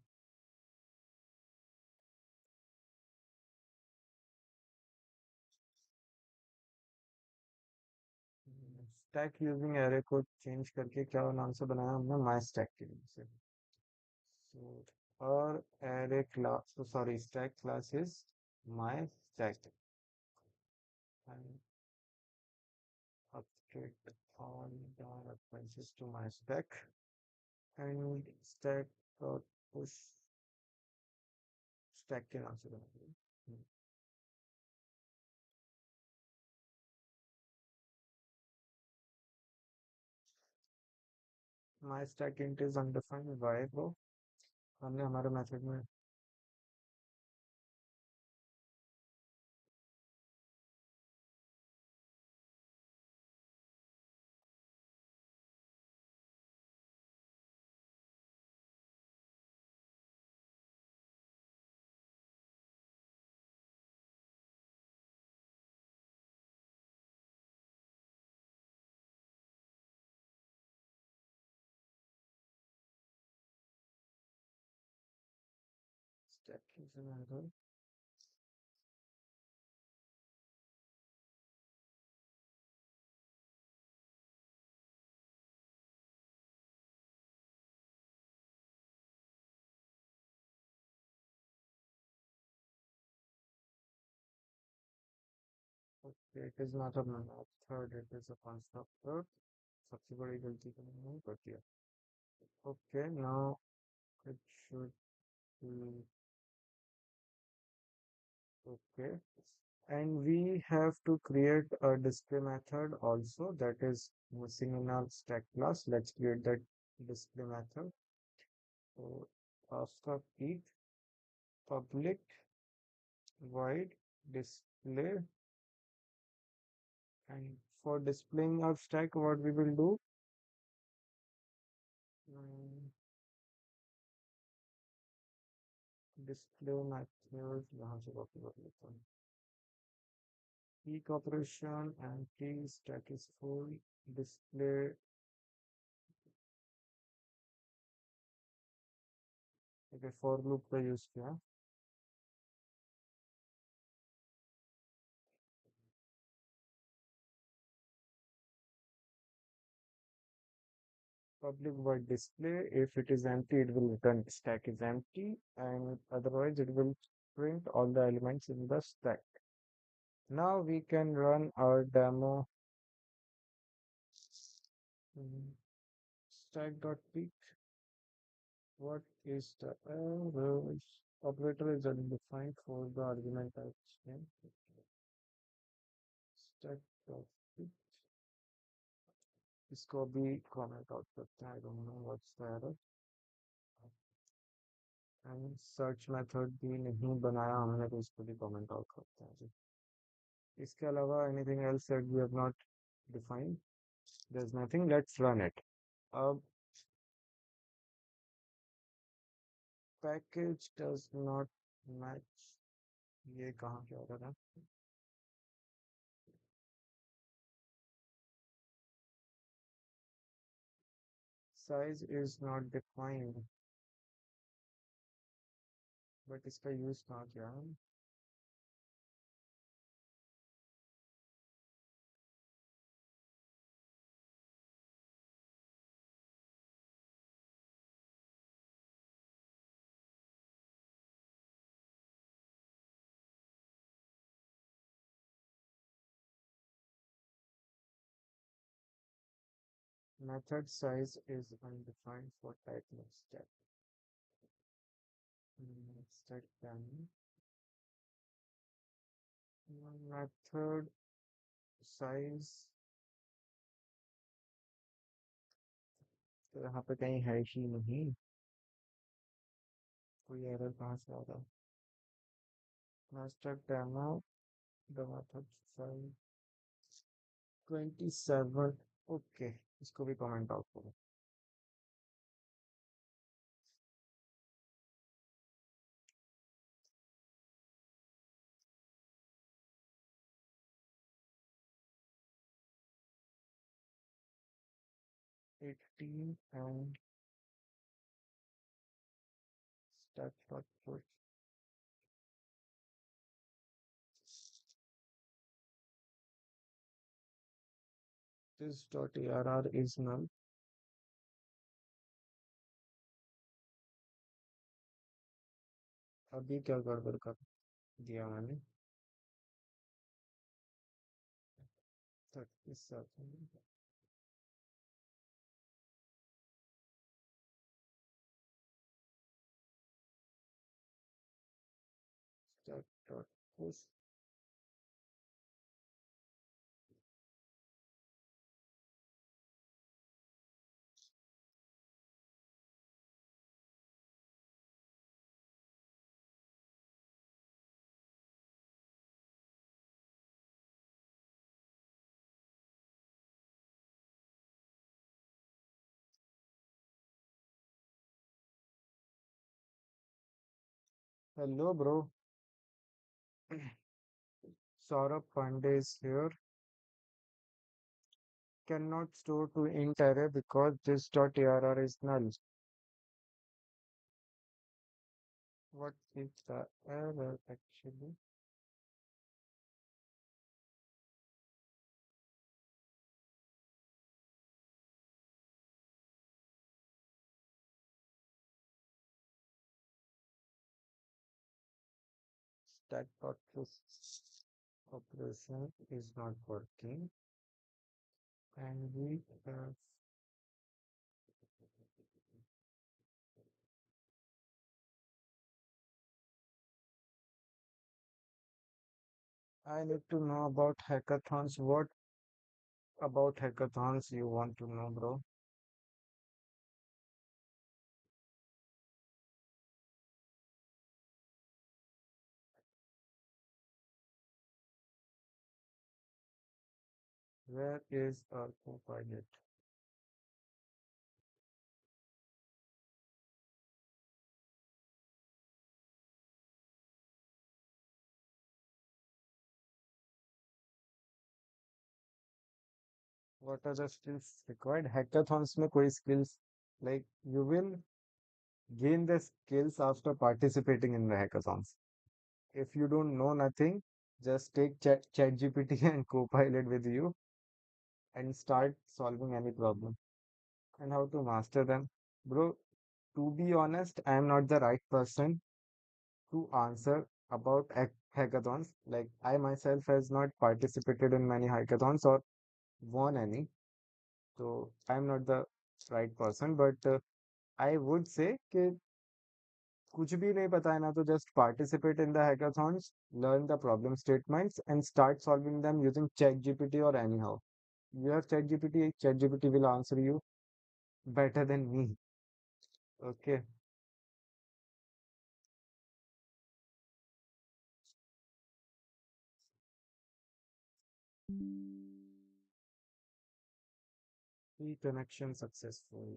stack using array को change करके क्या नाम से बनाया हमने, my stack के नाम से. So our array class, so sorry, stack class is my stack, and update all the references to my stack, and stack dot push stack के नाम से बनाएंगे. My stack int is undefined. Why bro? हमने हमारे method में stack is an error. Okay, it is not a method, it is a constructor. सबसे बड़ी गलती तो मैंने कर दिया. Okay, now it should be okay. And we have to create a display method also that is missing in our stack class. Let's create that display method. So after peak public void display, and for displaying our stack, what we will do? Display method यहाँ से copy कर लेता हूँ. Peak operation and T stack is full display. Okay, for loop का use किया. Public void display, if it is empty it will return stack is empty, and otherwise it will print all the elements in the stack. Now we can run our demo. Stack.peak. What is the error? Operator is undefined for the argument type string. Stack.peak. इसको भी comment out करते हैं. I don't know what's the error. And search method भी नहीं बनाया हमने, तो इसको भी comment out करते हैं. इसके अलावा anything else that we have not defined? There's nothing. Let's run it. अब package does not match. ये कहाँ क्या हो रहा है? Size is not defined. But इसका use कहाँ किया है? Method size is undefined for type of stack. Stack demo. Method size तो यहाँ पे कहीं है ही नहीं. कोई एरर कहाँ से आ रहा है? Master demo the method size 27. Okay, इसको भी कमेंट आउट करो. 18 and start dot push. This dot arr is null. अभी क्या गड़बड़ कर दिया मैंने? 37 start dot push. Hello, bro. Saurabh Pandey is here. Cannot store to int array because this dot arr is null. What is the error actually? Stack dot push operation is not working, and we have I need to know about hackathons. What about hackathons you want to know, bro? Where is our copilot? What are the skills required? Hackathons में कोई skills like you will gain the skills after participating in the hackathons. If you don't know nothing, just take ChatGPT and Copilot with you and start solving any problem and how to master them. Bro, to be honest, I am not the right person to answer about hackathons. Like I myself has not participated in many hackathons or won any, so I'm not the right person. But I would say कि कुछ भी नहीं पता है ना तो just participate in the hackathons, learn the problem statements and start solving them using ChatGPT or anyhow. You have ChatGPT, ChatGPT will answer you better than me. Okay. Reconnection successful.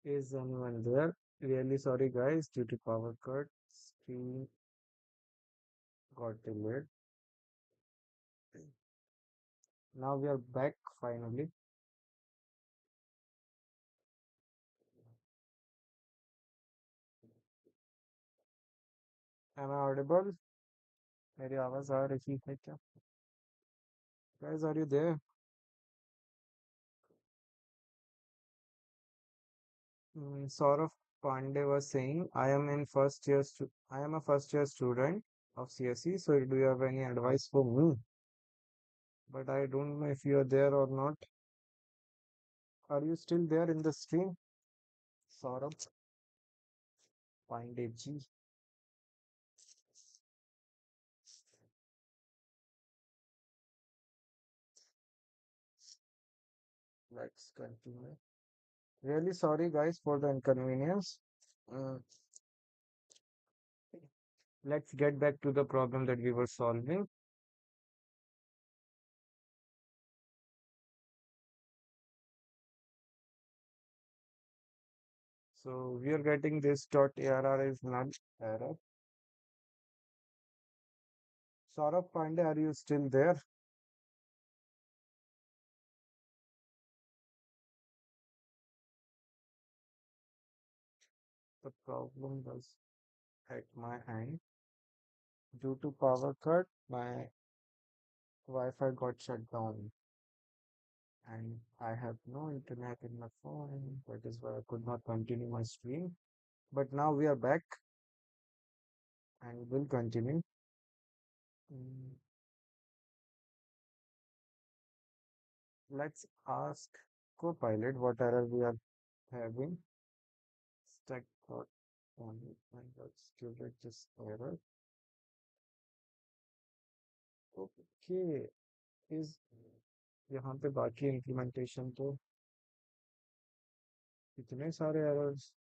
Is anyone there? Really sorry guys, due to power cut, screen got delayed. Now we are back finally. Am I audible? मेरी आवाज आ रही है क्या? Guys, are you there? Saurav Pandey was saying, I am a first year student of CSE, so do you have any advice for me? But I don't know if you are there or not. Are you still there in the stream? Saurav Pandey ji. Let's continue. Really sorry, guys, for the inconvenience. Uh, let's get back to the problem that we were solving. So we are getting this dot ARR is null error. Saurabh Pandey, are you still there? The problem was at my hand. Due to power cut, my Wi-Fi got shut down and I have no internet in my phone. That is why I could not continue my stream. But now we are back and will continue. Mm, Let's ask Copilot what error we are having. Stack dot only and let's curate this error. Okay, is यहाँ पे बाकी implementation तो इतने सारे errors.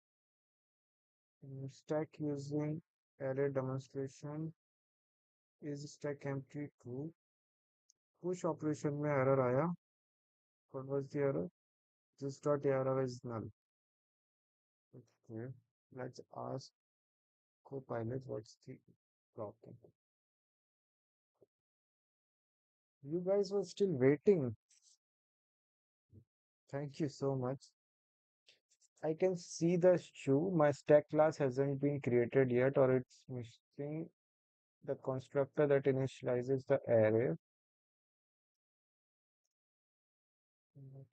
Stack using array demonstration is stack empty true. Push operation में error आया. What was the error? This dot error is null. Okay, let's ask Copilot what's the problem. You guys were still waiting. Thank you so much. I can see the shoe. My stack class hasn't been created yet, or it's missing the constructor that initializes the array.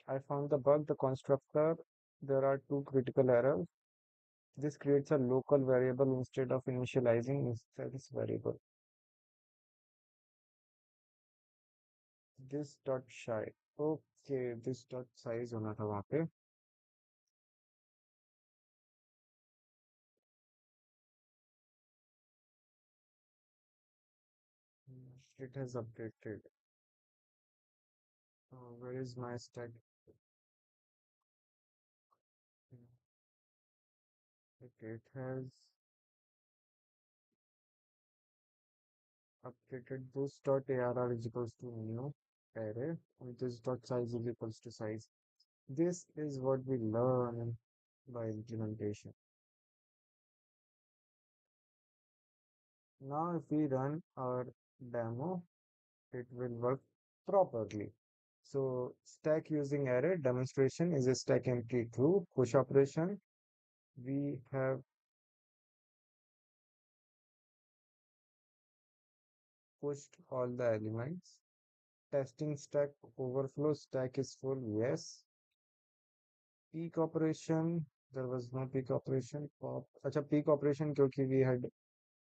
I found the bug, the constructor. There are two critical errors. This creates a local variable instead of initializing instance variable. This dot shy. Okay, this dot size होना था वहाँ पे. It has updated. Where is my stack? Okay, it has updated this dot arr is equals to new array and this dot size is equals to size. This is what we learn by implementation. Now if we run our demo, it will work properly. So stack using array demonstration is a stack empty true push operation. We have pushed all the elements. Testing stack overflow stack is full. Yes. Peak operation. There was no peak operation. Pop. अच्छा peak operation क्योंकि we had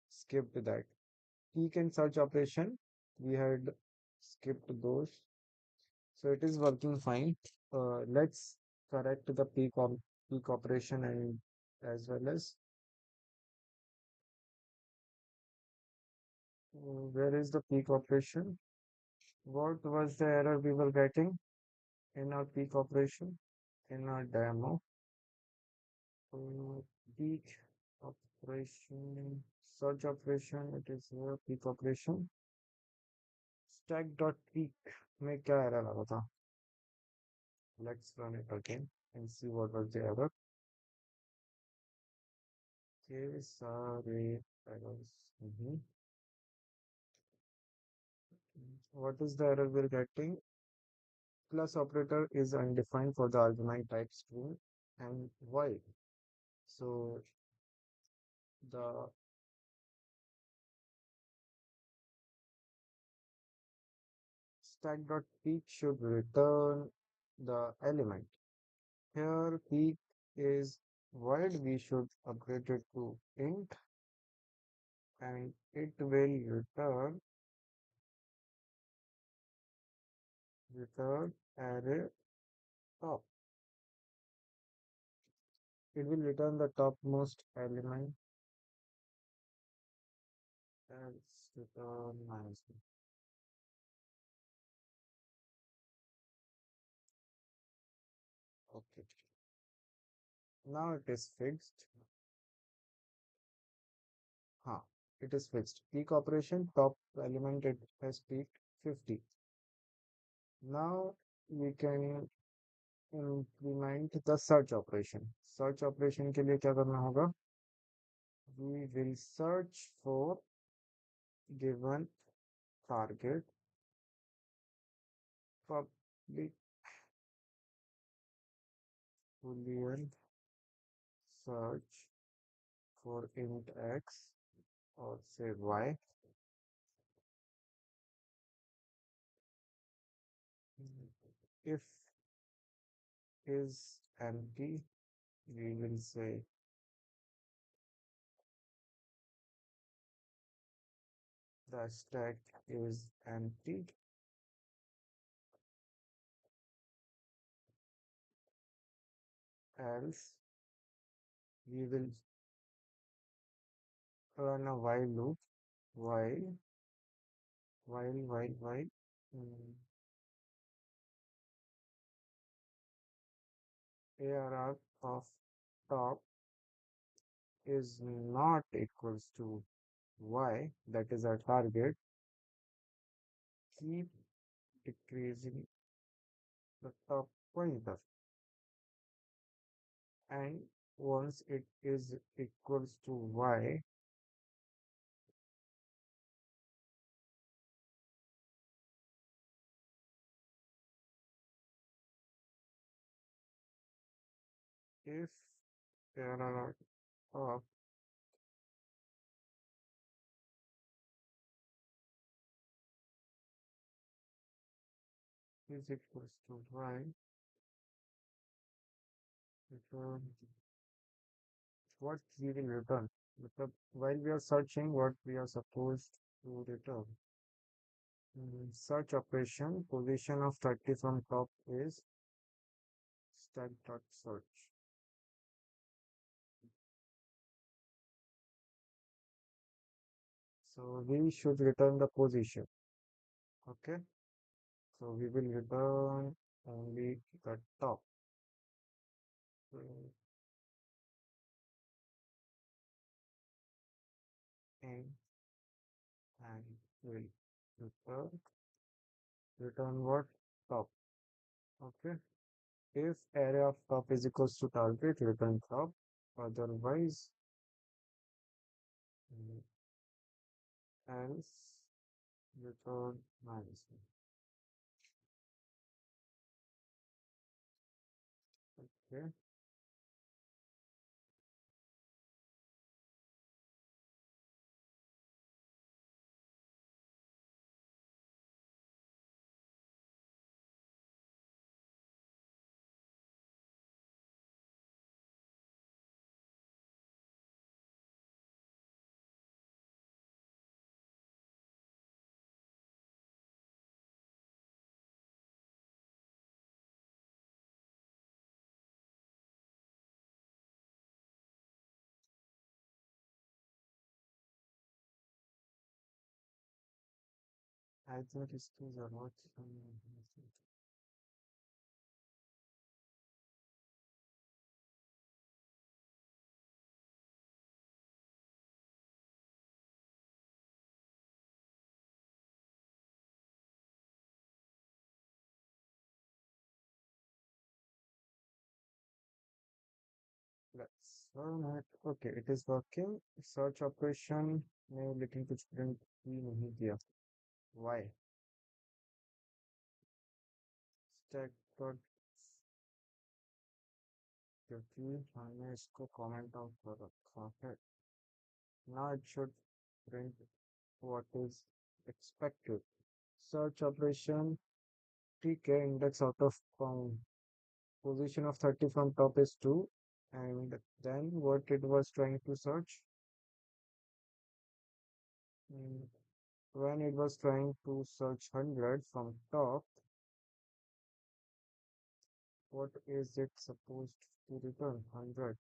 skipped that. Peak and search operation we had skipped those. So it is working fine. Let's correct the peak operation and as well as where is the peak operation? What was the error we were getting in our peak operation in our demo? Peak operation, search operation, it is here, peak operation. Stack dot peak में क्या error आ रहा था? Let's run it again and see what was the error. Okay, sorry, errors. What is the error we're getting? Plus operator is undefined for the argument type string and void. So the stack.peak should return the element. Here peak is void, we should upgrade it to int and it will return array top. It will return the topmost element as return minus one. Now it is fixed. Huh, it is fixed. Peak operation, top element it has peaked 50. Now we can implement the search operation. Search operation के लिए क्या करना होगा? We will search for given target public boolean search for int x or say y. If is empty, we will say the stack is empty, else we will run a while loop while while mm, ARR of top is not equals to y, that is our target, keep decreasing the top pointer, and once it is equals to y, if ARR of is equals to y, return what we will return. While we are searching, what we are supposed to return. Search operation, position of 30 from top is stack.search. So we should return the position. Okay. So we will return only the top. So, and will return what? Top. Okay. If area of top is equals to target, return top. Otherwise, else return minus one. Okay. I think these things are not. Let's run it. Okay, it is working. Search operation में लेकिन कुछ print ही नहीं किया. Why? Stack dot क्योंकि हमने इसको comment out कर रखा है. Now it should print what is expected. Search operation ठीक है. Index out of position of 30 from top is 2, and then what it was trying to search. Mm, when it was trying to search 100 from top, what is it supposed to return? 100.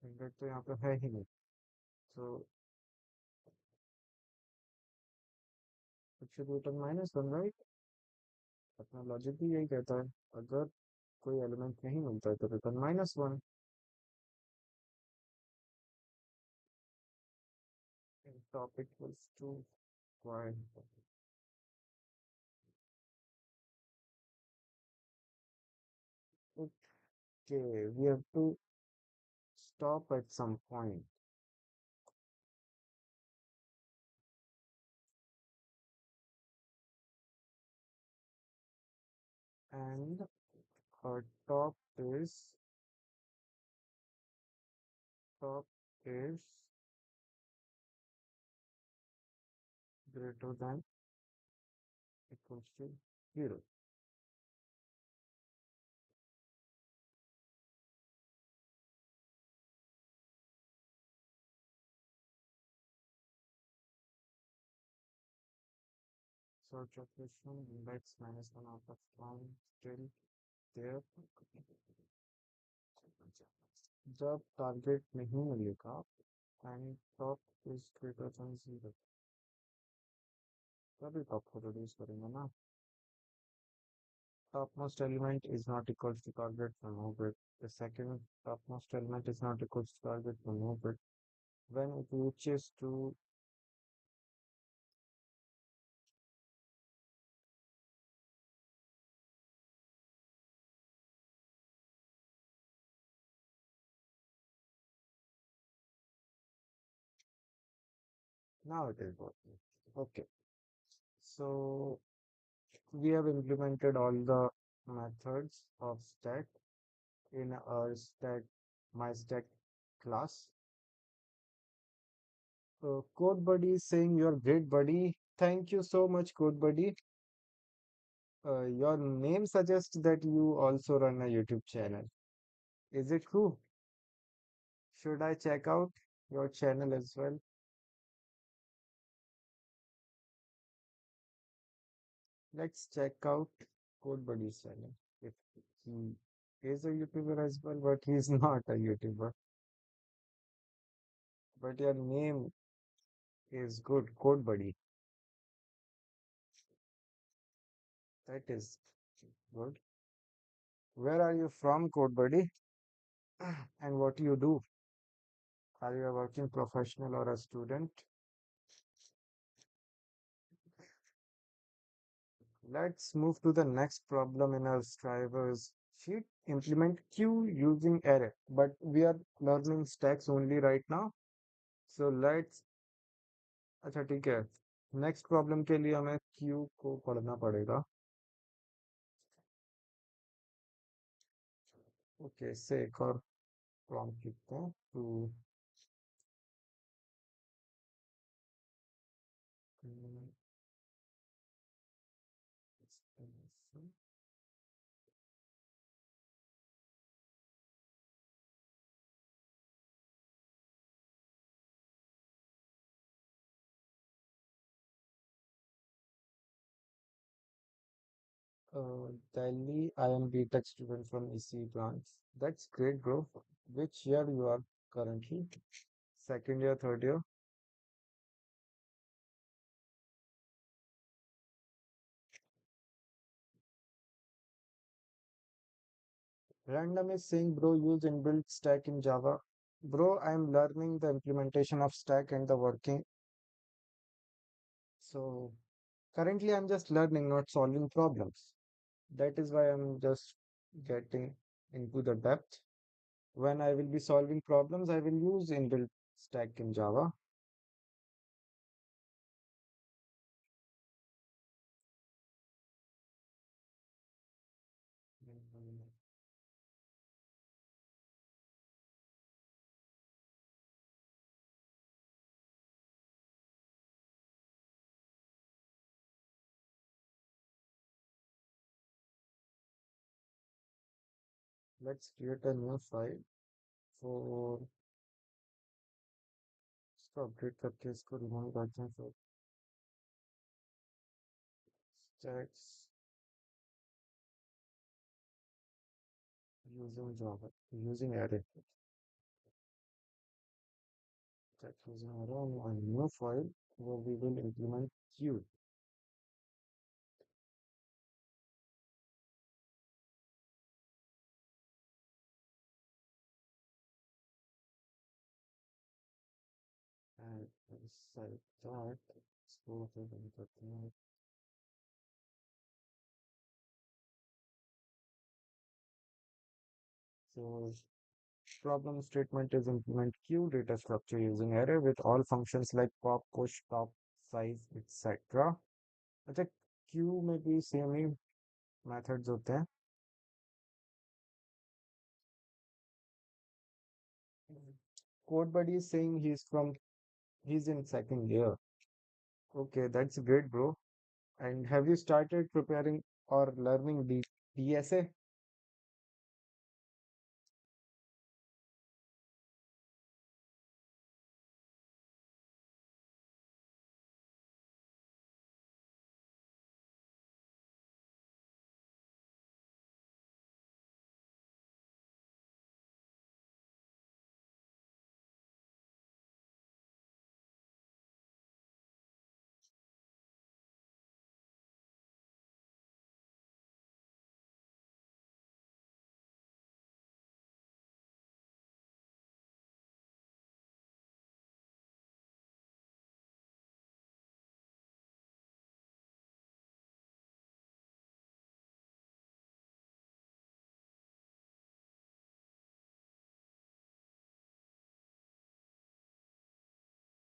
100 तो यहाँ पे है ही नहीं. So it should return -1, right? अपना logic भी यही कहता है. अगर कोई एलिमेंट नहीं मिलता है तो return -1. Stop equals to while. Okay, we have to stop at some point, and our top is greater than equals to 0. Search operation index minus 1 out of 1 still there. जब टारगेट नहीं मिलेगा and top is greater than 0 तभी top को reduce करेंगे ना. Topmost element is not equals to target, remove it. The second topmost element is not equals to target, remove it. When it reaches to now it is working. Okay, so we have implemented all the methods of stack in our stack my stack class. So Code Buddy is saying you're great, buddy. Thank you so much, Code Buddy. Your name suggests that you also run a YouTube channel. Is it true? Should I check out your channel as well? Let's check out Code Buddy's channel. If he is a YouTuber as well, but he's not a YouTuber. But your name is good, Code Buddy. That is good. Where are you from, Code Buddy? And what do you do? Are you a working professional or a student? Let's move to the next problem in our drivers sheet. Implement queue using array. But we are learning stacks only right now. So let's अच्छा ठीक है next problem के लिए हमें Q को पढ़ना पड़ेगा okay से एक और प्रॉम्प्ट लिखते हैं to Delhi, I am B.Tech student from EC branch. That's great, bro. Which year you are currently? Second year, third year? Random is saying, bro, use inbuilt stack in Java. Bro, I'm learning the implementation of stack and the working. So currently I'm just learning, not solving problems. That is why I'm just getting into the depth. When I will be solving problems, I will use inbuilt stack in Java. Let's create a new file for इसको update करके इसको remove करते हैं फिर stacks using Java using array stack using array and a new file where we will implement queue. And Self that. Export it and document. So problem statement is implement queue data structure using array with all functions like pop, push, top, size, etc. अच्छा Q में भी same ही methods होते हैं. Code buddy is saying he's in second year. Okay, that's great, bro. And have you started preparing or learning DSA?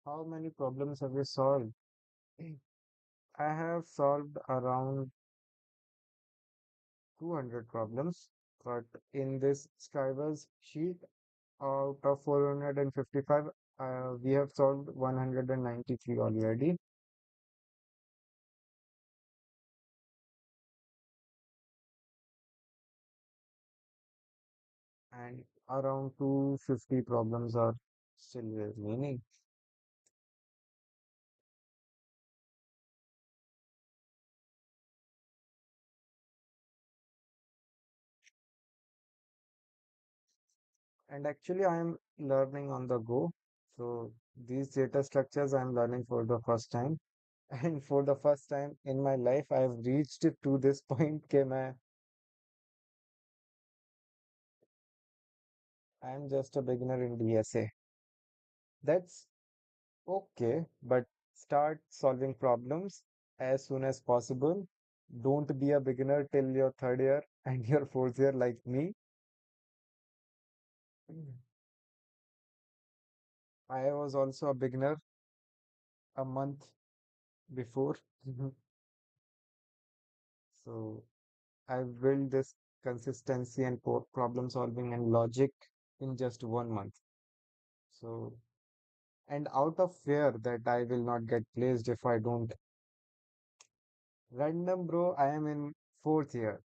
How many problems have you solved? I have solved around 200 problems, but in this scriber's sheet, out of 455, we have solved 193 already, and around 250 problems are still remaining. And actually, I am learning on the go. So these data structures I'm learning for the first time. And for the first time in my life, I've reached to this point that I'm just a beginner in DSA. That's okay, but start solving problems as soon as possible. Don't be a beginner till your third year and your fourth year like me. I was also a beginner a month before. So I've built this consistency and problem solving and logic in just 1 month. So, and out of fear that I will not get placed if I don't random, bro, I am in fourth year.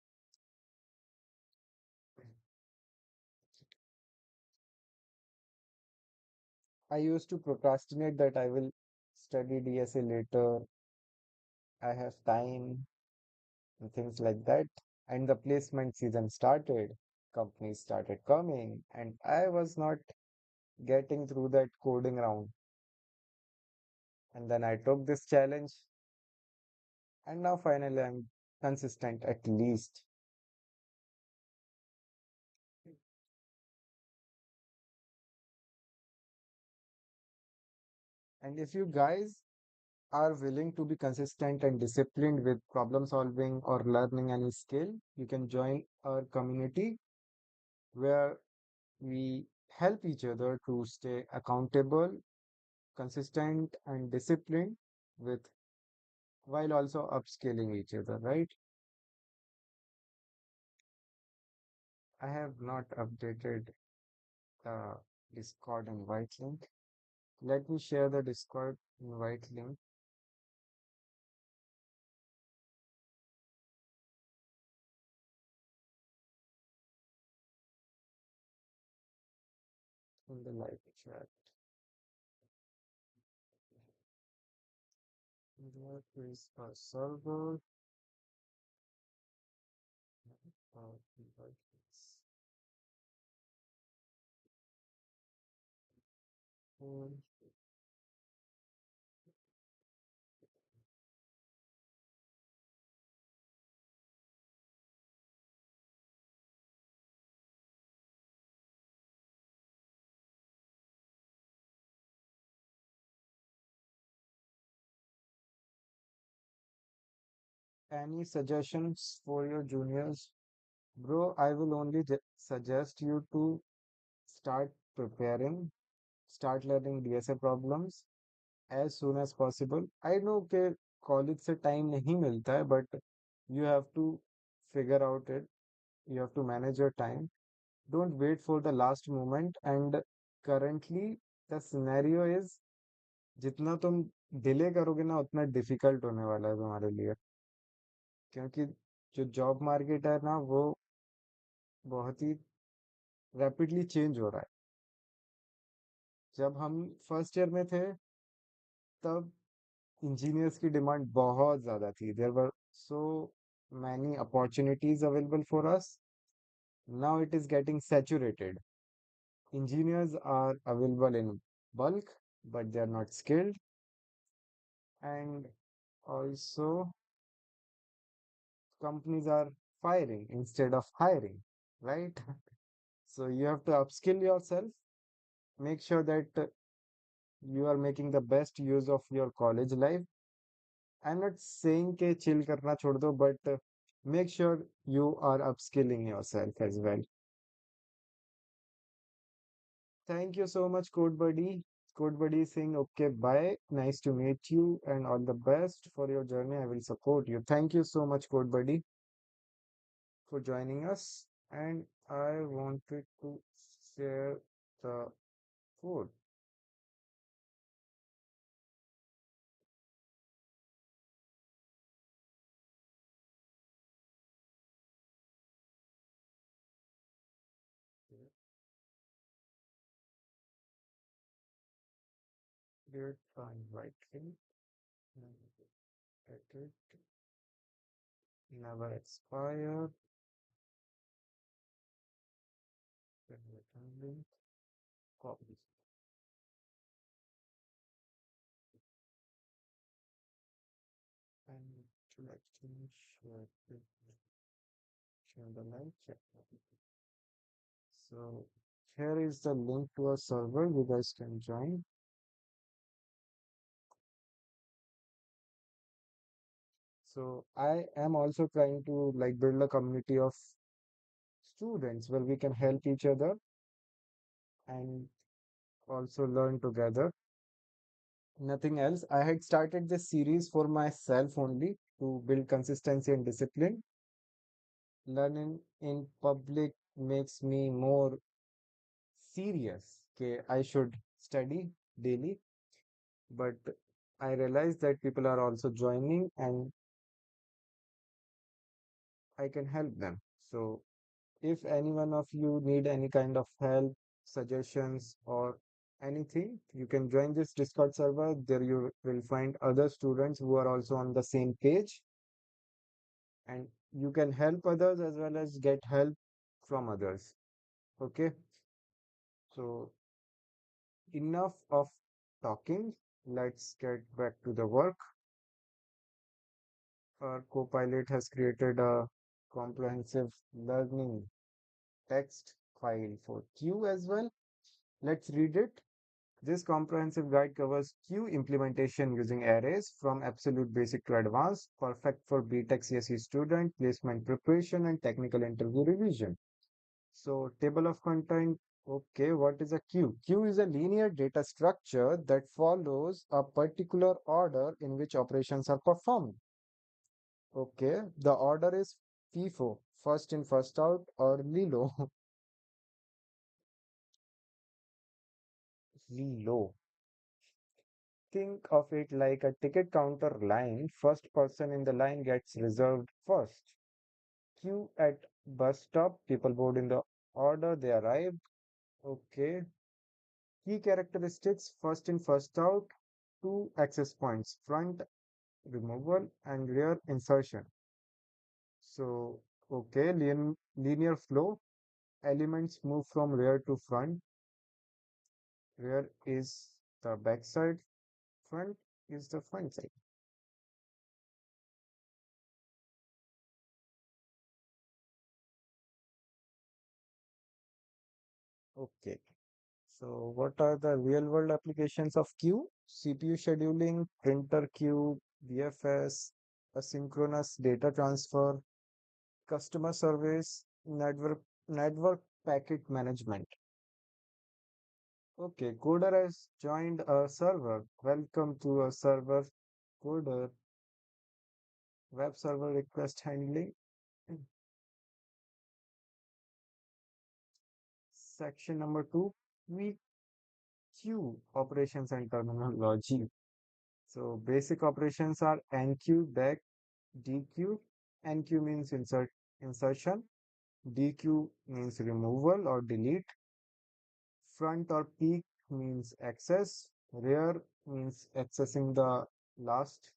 I used to procrastinate that I will study DSA later. I have time and things like that. And the placement season started. Companies started coming, and I was not getting through that coding round. And then I took this challenge, and now finally I'm consistent at least. And if you guys are willing to be consistent and disciplined with problem solving or learning any skill, you can join our community where we help each other to stay accountable, consistent, and disciplined with while also upscaling each other, right? I have not updated the Discord invite link. Let me share the Discord invite link in the live chat. There is a server. Invite links. Um, Any suggestions for your juniors? Bro, I will only suggest you to start preparing, start learning DSA problems as soon as possible. I know कि college से time नहीं मिलता है, but you have to figure out it. You have to manage your time. Don't wait for the last moment. And currently, the scenario is जितना तुम delay करोगे ना उतना डिफिकल्ट होने वाला है तुम्हारे लिए, क्योंकि जो जॉब मार्केट है ना वो बहुत ही रैपिडली चेंज हो रहा है। जब हम फर्स्ट ईयर में थे तब इंजीनियर्स की डिमांड बहुत ज़्यादा थी। There were so many opportunities available for us. Now it is getting saturated. Engineers are available in bulk, but they are not skilled, and also companies are firing instead of hiring, right? So you have to upskill yourself, make sure that you are making the best use of your college life. I'm not saying ke chill karna chhod do, but make sure you are upskilling yourself as well. Thank you so much, Code Buddy. Code Buddy is saying, okay, bye. Nice to meet you and all the best for your journey. I will support you. Thank you so much, Code Buddy, for joining us. And I wanted to share the code. Create and right click and edit, never expire, then return link, copy. And to exchange, share the link. Yeah. So here is the link to our server. You guys can join. So I am also trying to like build a community of students where we can help each other and also learn together. Nothing else. I had started this series for myself only to build consistency and discipline. Learning in public makes me more serious. Okay, I should study daily, but I realize that people are also joining and I can help them. So if any one of you need any kind of help, suggestions, or anything, you can join this Discord server. There you will find other students who are also on the same page, and you can help others as well as get help from others. Okay, so enough of talking. Let's get back to the work. Our Copilot has created a comprehensive learning text file for Q as well. Let's read it. This comprehensive guide covers Q implementation using arrays from absolute basic to advanced, perfect for BTech CSE student, placement preparation, and technical interview revision. So, table of content. Okay, what is a queue? Queue is a linear data structure that follows a particular order in which operations are performed. Okay, the order is FIFO, first in, first out, or LILO. LILO. Think of it like a ticket counter line. First person in the line gets reserved first. Queue at bus stop. People board in the order they arrived. Okay. Key characteristics first in, first out. Two access points front removal and rear insertion. So, okay. Linear flow. Elements move from rear to front. Rear is the back side. Front is the front side. Okay. So what are the real world applications of queue? CPU scheduling, printer queue, BFS, asynchronous data transfer, customer service, network packet management. Okay, coder has joined a server. Welcome to a server coder web server request handling. Section number two, we queue operations and terminology. So basic operations are enqueue, deck, dequeue. Enqueue means insertion. Dequeue means removal or delete. Front or peak means access. Rear means accessing the last.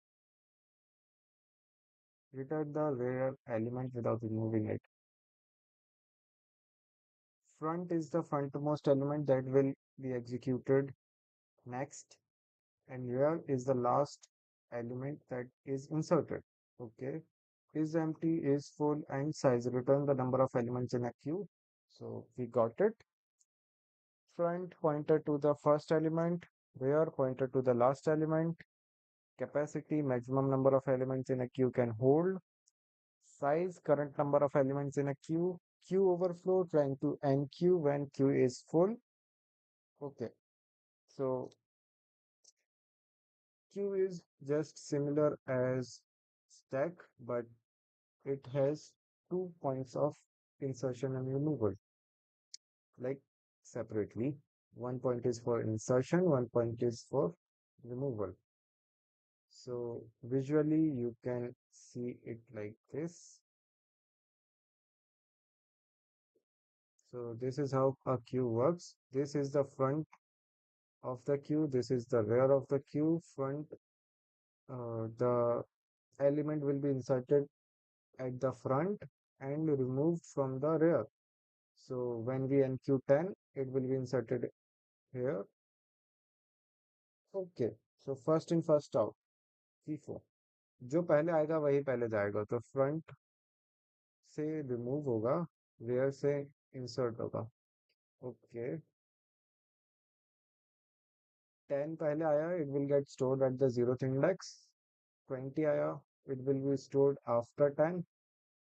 Return the rear element without removing it. Front is the frontmost element that will be executed next, and rear is the last element that is inserted. Okay. Is empty, is full, and size. Return the number of elements in a queue. So we got it. Front pointer to the first element, rear pointer to the last element, capacity, maximum number of elements in a queue can hold, size, current number of elements in a queue, queue overflow, trying to enqueue when queue is full. Okay, so queue is just similar as stack, but it has 2 points of insertion and removal, like separately. 1 point is for insertion, 1 point is for removal. So visually you can see it like this. So this is how a queue works. This is the front of the queue. This is the rear of the queue. The element will be inserted at the front and removed from the rear. So when we enqueue 10, it will be inserted here. Okay. So first in first out. FIFO. जो पहले आएगा वही पहले जाएगा तो front से remove होगा rear से इंसर्ट होगा ओके 10 पहले आया it will get stored at the 0th index 20 आया it will be stored after 10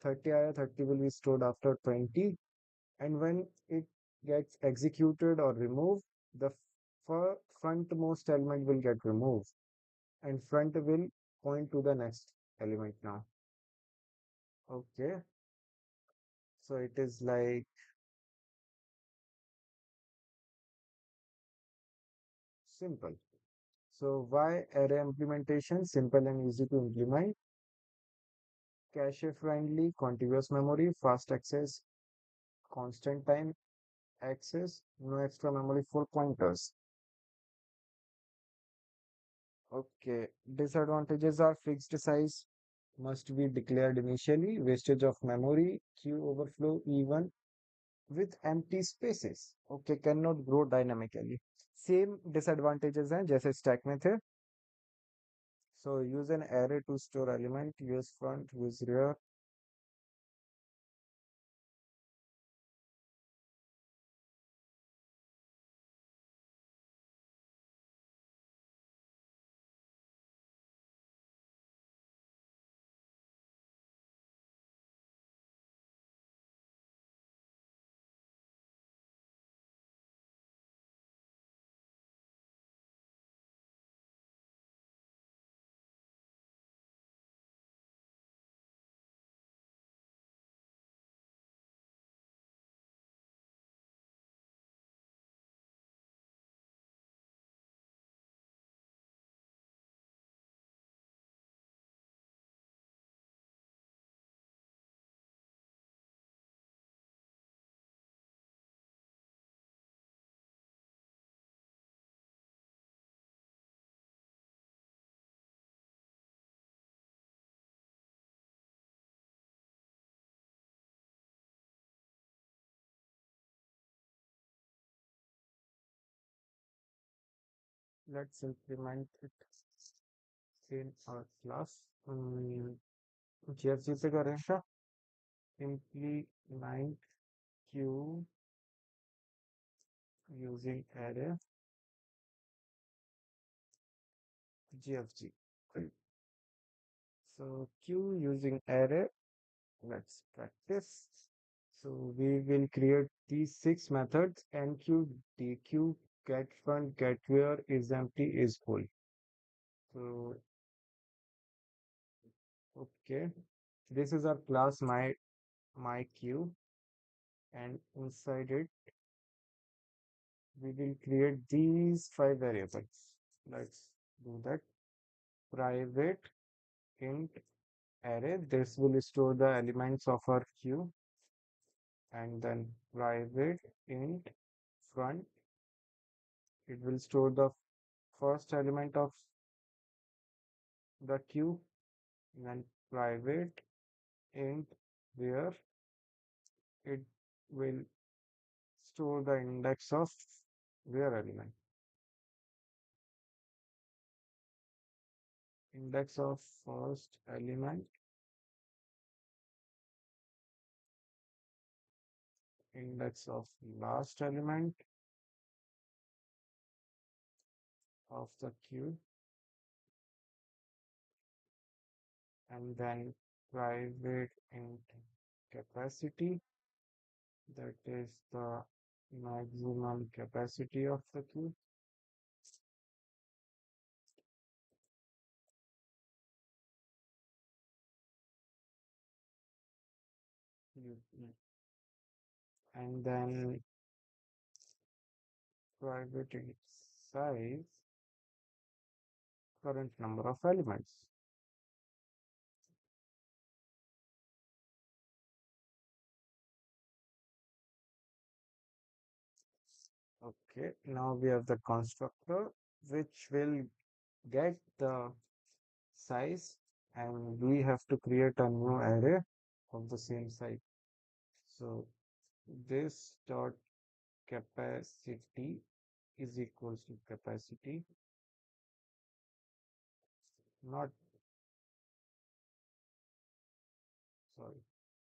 30 आया 30 will be stored after 20 and when it gets executed or removed the frontmost element will get removed and front will point to the next element now okay so it is like simple. So why array implementation? Simple and easy to implement. Cache friendly, contiguous memory, fast access, constant time access, no extra memory for pointers. Okay, disadvantages are fixed size, must be declared initially, wastage of memory, queue overflow even with empty spaces. Okay, cannot grow dynamically. Same disadvantages हैं जैसे stack में थे. So use an array to store element, use front, use rear. Let's implement it in our class. GFG पे करें क्या? Implement queue using array GFG. So Q using array, let's practice. So we will create these six methods: enq, dq, get front, get where, is empty, is full. So okay, this is our class my q, and inside it we will create these five variables. Let's do that. Private int array. This will store the elements of our queue, and then private int front. It will store the first element of the queue, and then private int where it will store the index of where element. Index of first element, index of last element of the queue, and then private int capacity, that is the maximum capacity of the queue. And then private int size, current number of elements. Okay, now we have the constructor which will get the size, and we have to create a new array of the same size. So this dot capacity is equals to capacity, not sorry,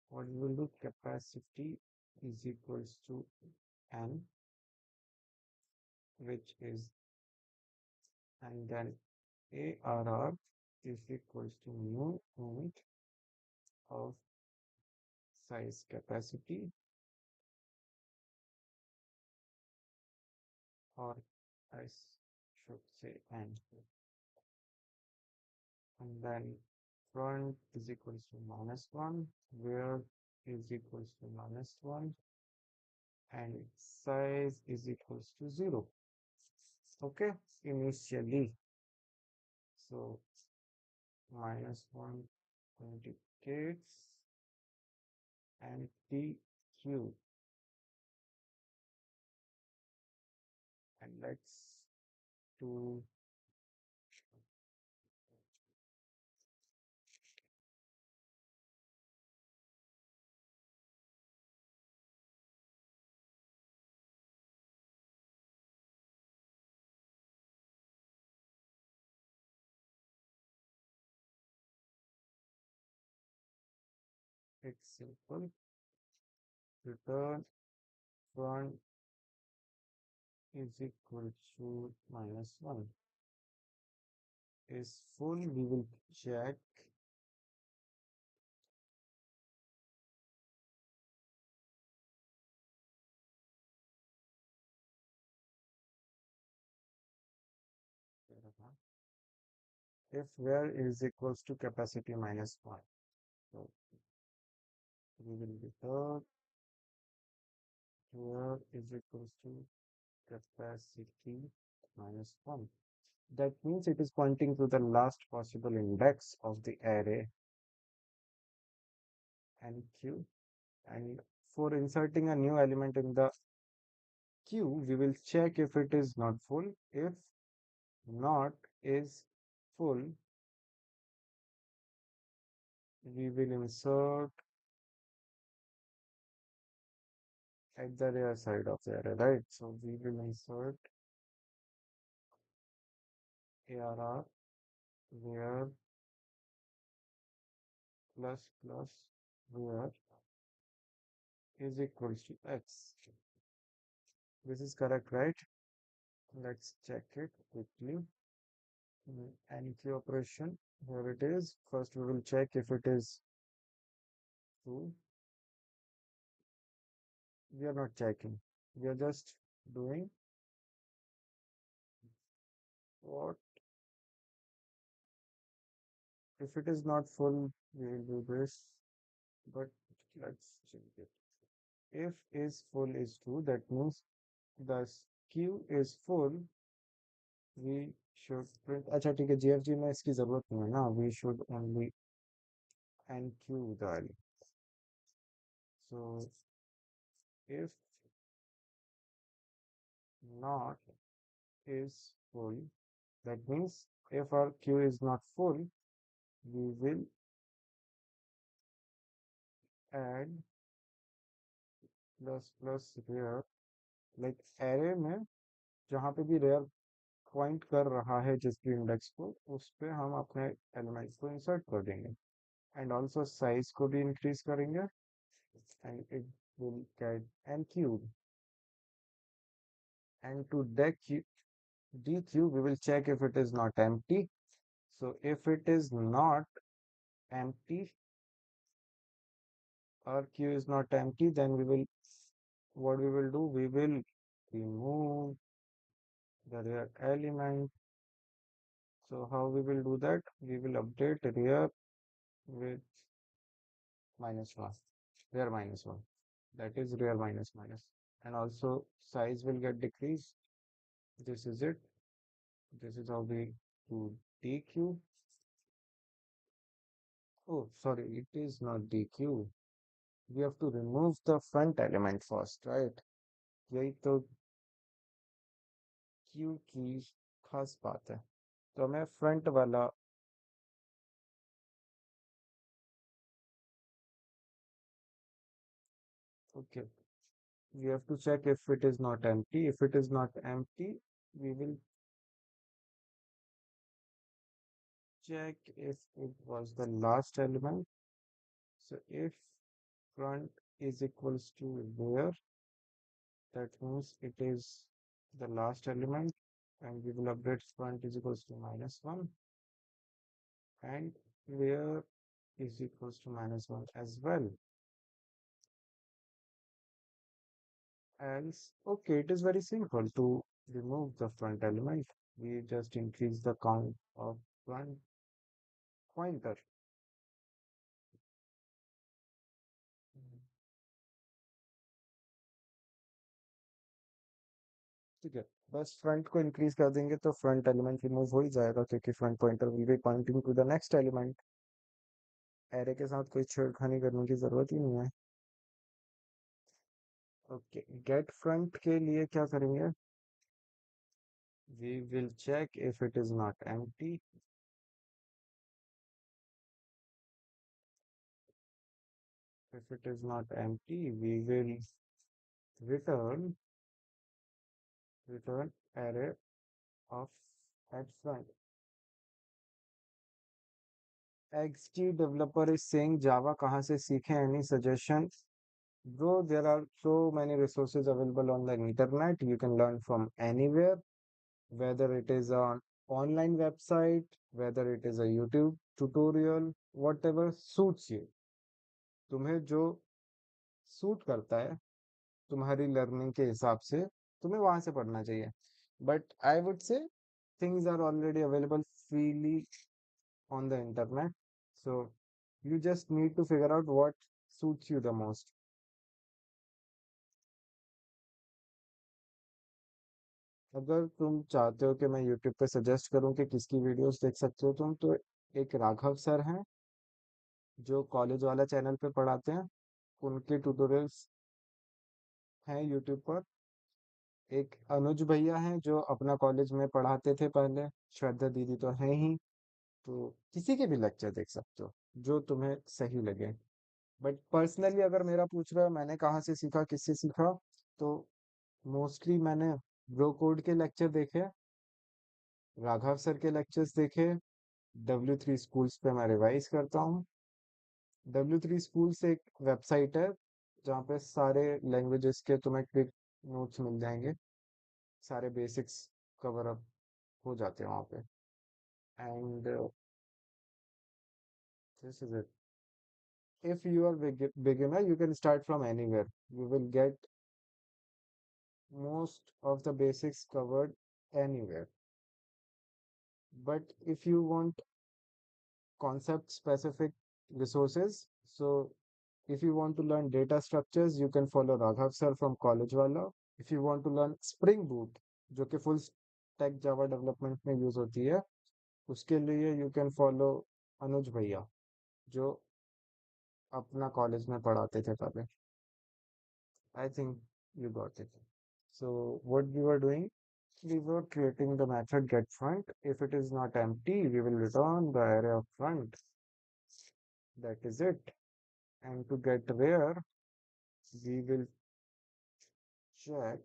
what we will do, capacity is equals to n, which is, and then ARR is equals to new int of size capacity, or I should say n, and then front is equals to -1, where is equals to -1, and size is equals to 0. Okay, initially. So -1 indicates empty queue, and let's do it simple. Return front is equal to -1 is full. We will check if where is equals to capacity -1. So we will return where is equals to capacity -1. That means it is pointing to the last possible index of the array nq. And for inserting a new element in the queue, we will check if it is not full. If not is full, we will insert at the rear side of the array, right? So we will insert arr where plus plus where is equals to x. This is correct, right? Let's check it quickly. Any key operation. Here it is. First, we will check if it is true. We are not checking. We are just doing what if it is not full, we will do this. But let's check it. If is full is true, that means the queue is full. We should print. अच्छा ठीक है GFG में इसकी जरूरत नहीं है ना. We should only enqueue the element. So if not is full, that means if our queue is not full, we will add plus plus rare. Like array में जहाँ पे भी rare पॉइंट कर रहा है जिस भी इंडेक्स को उस पे हम अपने एलिमेंट्स को इंसर्ट कर देंगे एंड ऑल्सो साइज को भी इंक्रीज करेंगे and it will get n cube and to decube we will check if it is not empty. So if it is not empty, our queue is not empty, then we will what we will do, we will remove the rear element. So how we will do that, we will update rear with -1, rear -1, that is rear minus minus, and also size will get decreased. This is it. This is how we do dq. Oh sorry, it is not dq. We have to remove the front element first, right? यही तो q की खास बात है. तो हमें front वाला okay, we have to check if it is not empty. If it is not empty, we will check if it was the last element. So if front is equals to where, that means it is the last element, and we will update front is equals to -1 and where is equals to -1 as well. Else, okay, it is very simple to remove the front element. We just increase the count of front pointer. ठीक है, बस front को increase कर देंगे तो front element remove हो ही जाएगा क्योंकि front pointer will be pointing to the next element. Array के साथ कोई छेड़खानी करने की जरूरत ही नहीं है. ओके, गेट फ्रंट के लिए क्या करेंगे, we will check if it is not empty. If it is not empty, we will return array of at front. XT developer is saying Java कहाँ से सीखें, any suggestion? Bro, there are so many resources available on the internet. You can learn from anywhere, whether it is on online website, whether it is a YouTube tutorial, whatever suits you. तुम्हें जो suit करता है तुम्हारी learning के हिसाब से तुम्हें वहां से पढ़ना चाहिए. But I would say things are already available freely on the internet. So you just need to figure out what suits you the most. अगर तुम चाहते हो कि मैं YouTube पे सजेस्ट करूं कि किसकी वीडियोस देख सकते हो तुम, तो एक राघव सर हैं जो कॉलेज वाला चैनल पे पढ़ाते हैं, उनके ट्यूटोरियल्स हैं YouTube पर. एक अनुज भैया हैं जो अपना कॉलेज में पढ़ाते थे पहले, श्रद्धा दीदी तो है ही. तो किसी के भी लेक्चर देख सकते हो जो तुम्हें सही लगे. बट पर्सनली अगर मेरा पूछ रहा है मैंने कहाँ से सीखा किससे सीखा, तो मोस्टली मैंने ब्रो कोड के लेक्चर देखे, राघव सर के लेक्चर्स देखे, W3 स्कूल्स पे मैं रिवाइज करता हूँ. W3 स्कूल से एक वेबसाइट है जहाँ पे सारे लैंग्वेजेस के तुम्हें क्विक नोट्स मिल जाएंगे, सारे बेसिक्स कवर अप हो जाते हैं वहाँ पे. And this is it. If you are beginner, you can start from anywhere. You will get most of the basics covered anywhere. But if you want concept specific resources, so if you want to learn data structures, you can follow Raghav sir from College Wala. If you want to learn Spring Boot, जो कि full stack Java development में use होती है, उसके लिए you can follow अनुज भैया जो अपना कॉलेज में पढ़ाते थे पहले. I think you got it. So what we were doing, we were creating the method getFront. If it is not empty, we will return the array of front. That is it. And to get where, we will check,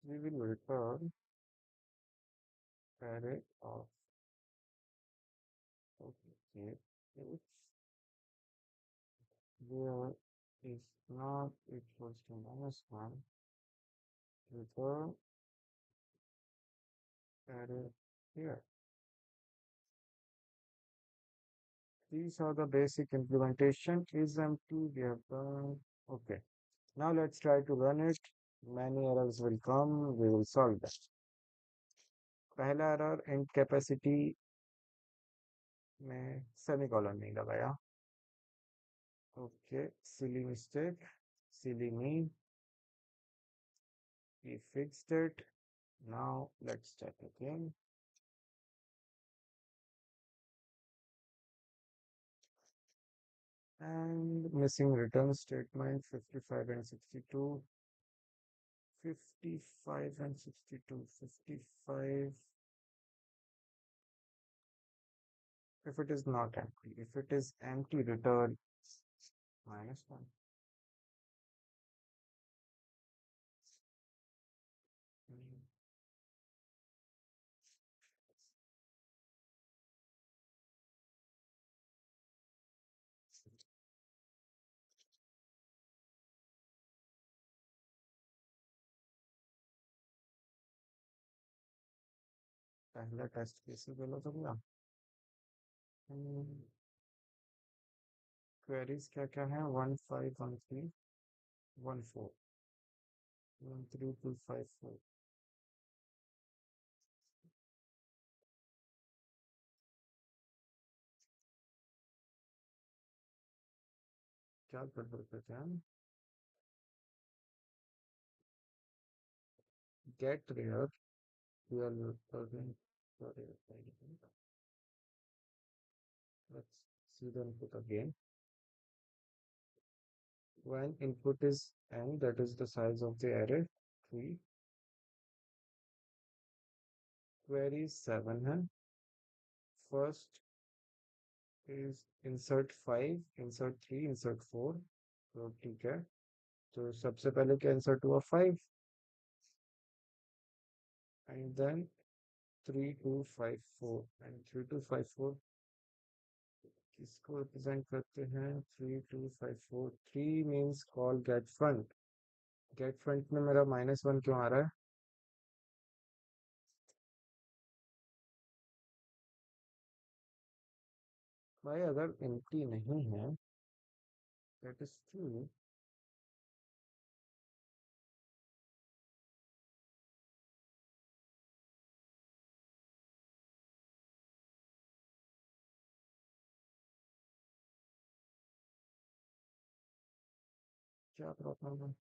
we will return array of, okay, if where is not equals to -1, return array here. These are the basic implementation. Is empty, we have done. Okay. Now let's try to run it. Many errors will come. We will solve that. पहला error end capacity में semicolon नहीं लगाया. Okay, silly mistake. Silly me. We fixed it. Now let's check again. And missing return statement 55 and 62. 55 and 62. 55. If it is not empty. If it is empty, return -1. पहला test कैसे बोला था भैया? Queries क्या क्या है? 151314 13254. क्या गड़बड़ करते हैं? Get where we are returning. Sorry, let's see the input again. When input is n, that is the size of the array 3. Query 7 है. First is insert 5, insert 3, insert 4. तो ठीक है. तो सबसे पहले क्या insert हुआ? 5. And then 3254. And 3254 किसको represent करते हैं? 3254. 3 means call get front. Get front में मेरा -1 क्यों आ रहा है? भाई अगर empty नहीं है, that is true. क्या प्रॉब्लम है?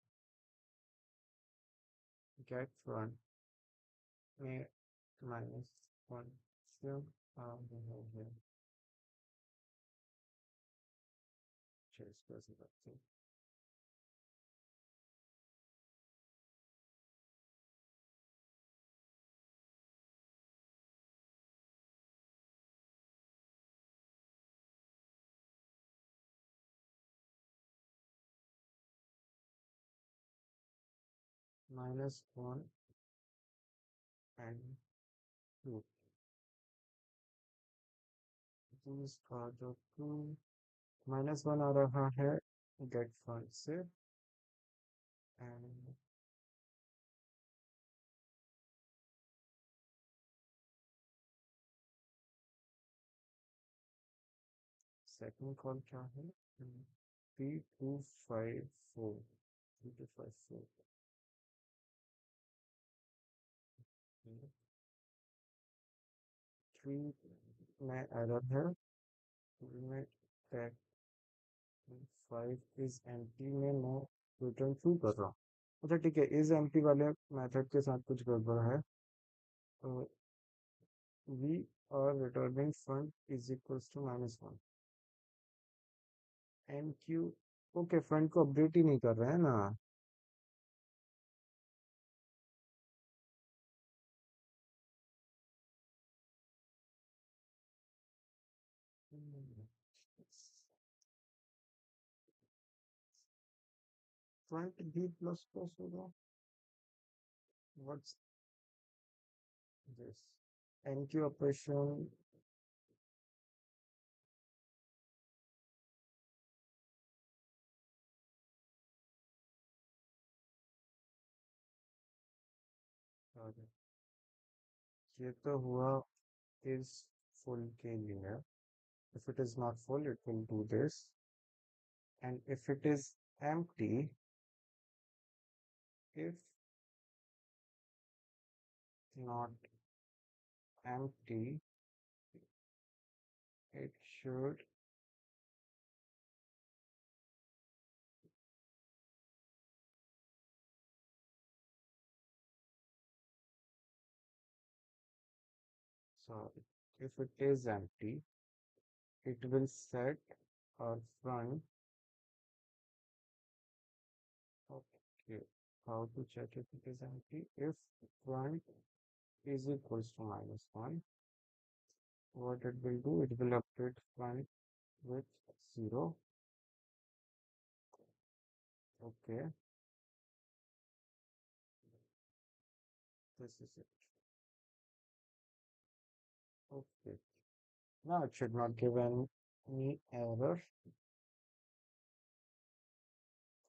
Get front में -1 क्यों आ रहा है? चलिए इसको ऐसे करते हैं. -1 and 2. These are the two. -1 आ रहा है get front से. And सेकंड कॉल क्या है? 3254 3254 थ्री में एरर है, थ्री में टैग 5 इज एम्प्टी में मैं रिटर्न ट्रू कर रहा हूँ। अच्छा ठीक है, इज एम्प्टी वाले मेथड के साथ कुछ गड़बड़ है। तो we are returning front is equals to -1 enqueue. Okay, front को अपडेट ही नहीं कर रहे हैं ना। फ्रंट भी प्लस प्लस होगा। What's this? Enqueue operation. ये तो हुआ इज फुल के लिए। if it is not full it will do this, and if it is empty, if not empty it should so if it is empty it will set our front. Okay, how to check if it is empty? If front is equals to -1, what it will do, it will update front with 0. Okay, this is it. Okay, now it should not give any error.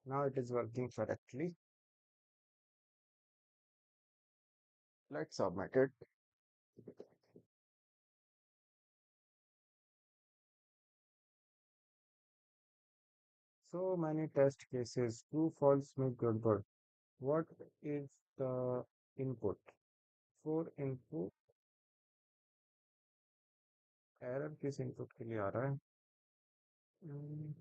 Now it is working correctly. Let's submit it. So many test cases, true, false, में गड़बड़. What is the input? For input, error किस input के लिए आ रहा है? Hmm,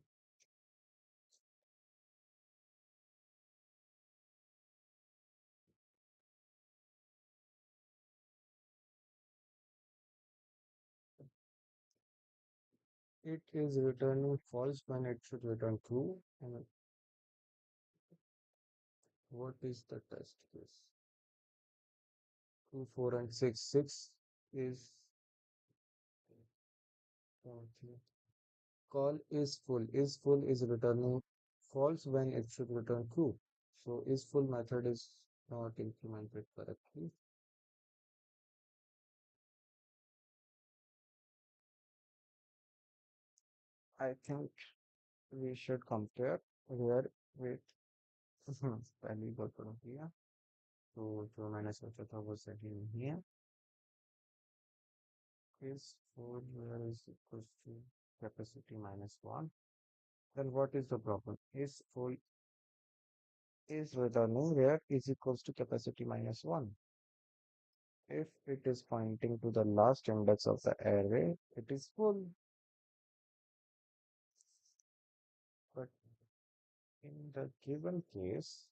It is returning false when it should return true. And what is the test case? 2, 4, and 6. 6 is okay. Call is full. Is full is returning false when it should return true. So is full method is not implemented correctly. I think we should compare here with पहली गड़बड़ हो गया, तो जो मैंने सोचा था वो सही नहीं है. Is 4 here is equals to capacity -1. Then what is the problem? Is full is returning where is equals to capacity -1. If it is pointing to the last index of the array, it is full. But in the given case,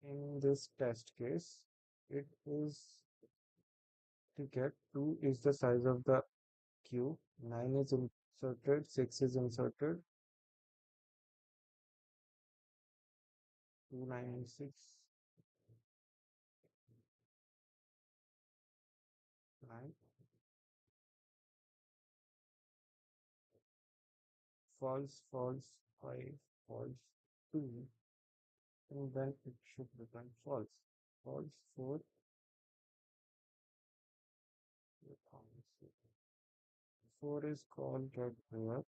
in this test case, it is to get 2 is the size of the queue, 9 is inserted, 6 is inserted, 2, 9, and 6, 9, false, false, 5, false, 2, and then it should return false. False, 4, 4 is called get here,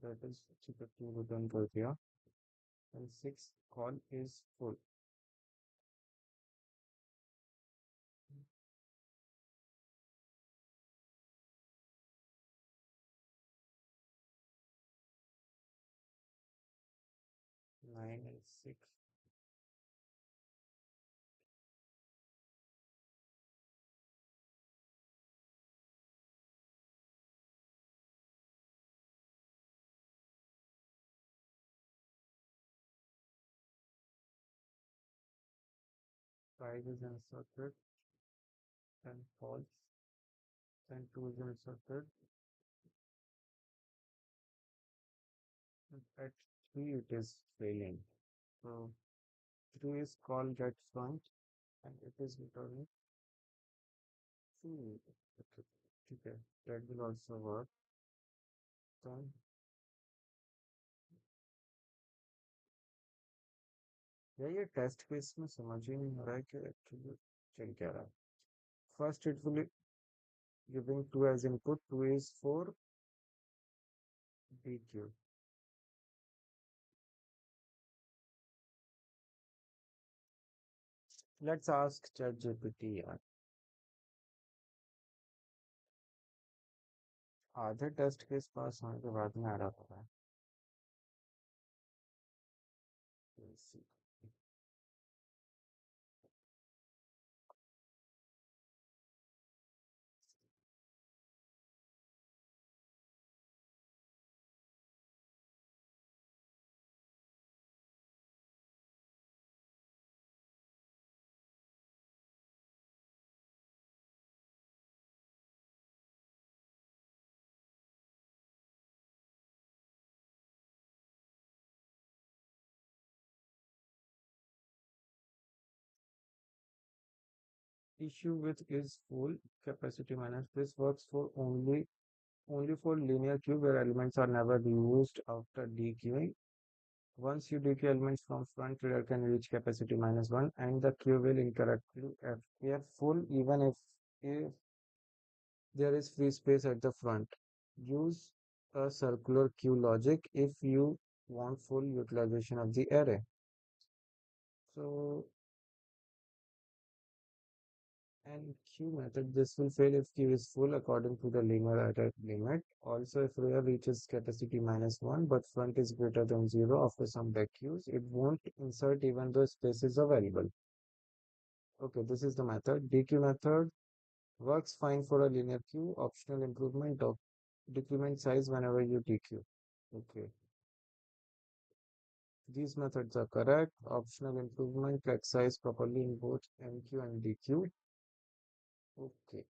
that is to 2 return कर दिया, and 6 call is full. 9 and 6. 5 is inserted, then false, then 2 is inserted, and at 3 it is failing. So 3 is called get front and it is returning 2. Okay, okay, that will also work. Then yeah, ये test case में समझ ही नहीं हो रहा है कि actually चल क्या रहा है. First it will giving 2 as input, 2 is for DQ. Let's ask ChatGPT यार. आधे टेस्ट केस पास होने के बाद में आ रहा होगा. Let's see. Issue with is full capacity minus. This works for only for linear queue where elements are never used after dequeuing. Once you dequeue elements from front, rear can reach capacity minus 1 and the queue will incorrectly appear full even if there is free space at the front. Use a circular queue logic if you want full utilization of the array. So, and queue method, this will fail if queue is full according to the linear array limit. Also, if rear reaches capacity minus 1 but front is greater than 0 after some back queues, it won't insert even though space is available. Okay, this is the method. DQ method works fine for a linear queue. Optional improvement of decrement size whenever you DQ. Okay. These methods are correct. Optional improvement, let size properly in both MQ and DQ. Okay.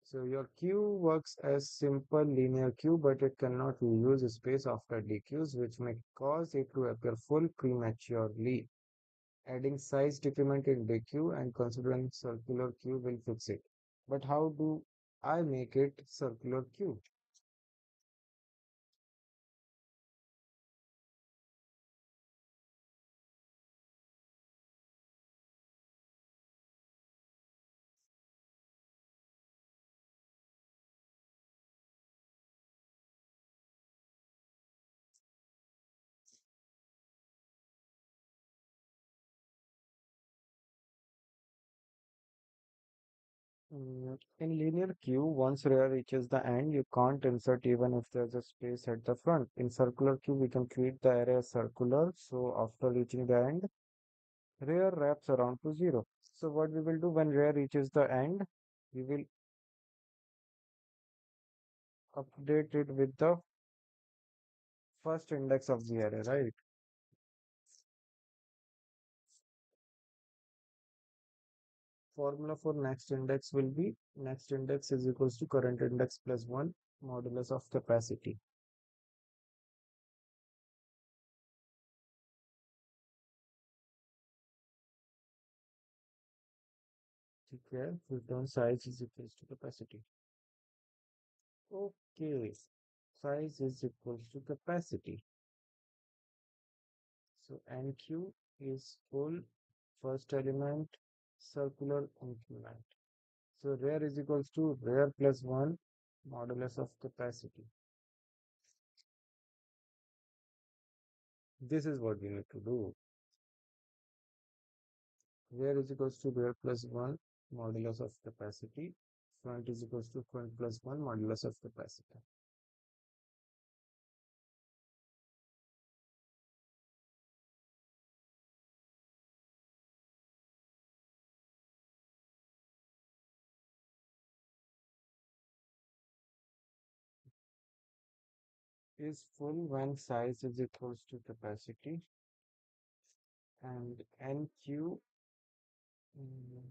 So your queue works as simple linear queue, but it cannot reuse space after DQs, which may cause it to appear full prematurely. Adding size decrement in DQ and considering circular queue will fix it. But how do I make it circular queue? In linear queue, once rear reaches the end, you can't insert even if there's a space at the front. In circular queue, we can treat the array as circular, so after reaching the end, rear wraps around to 0. So what we will do when rear reaches the end, we will update it with the first index of the array, right? Formula for next index will be next index is equals to current index plus 1 modulus of capacity. ठीक है, return size is equals to capacity. Okay, size is equals to capacity. So NQ is full first element circular increment. So rear is equals to rear plus 1 modulus of capacity. This is what we need to do. Rear is equals to rear plus 1 modulus of capacity. Front is equals to front plus 1 modulus of capacity. is full when size is equals to capacity and NQ mm,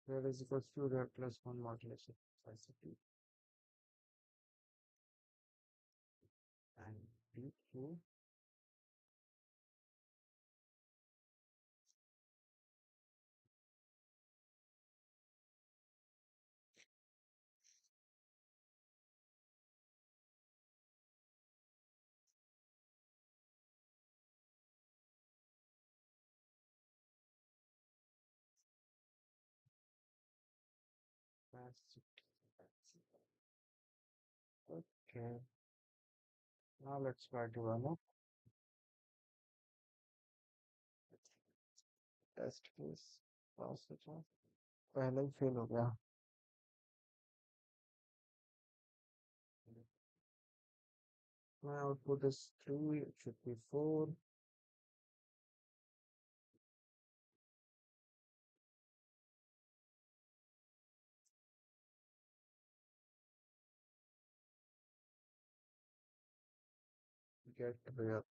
that is equals to that plus one modulus of capacity and PQ capacity. Okay, now let's try to run a test case. पास हो जाए पहले ही fail हो गया my output is 3 it should be 4 get where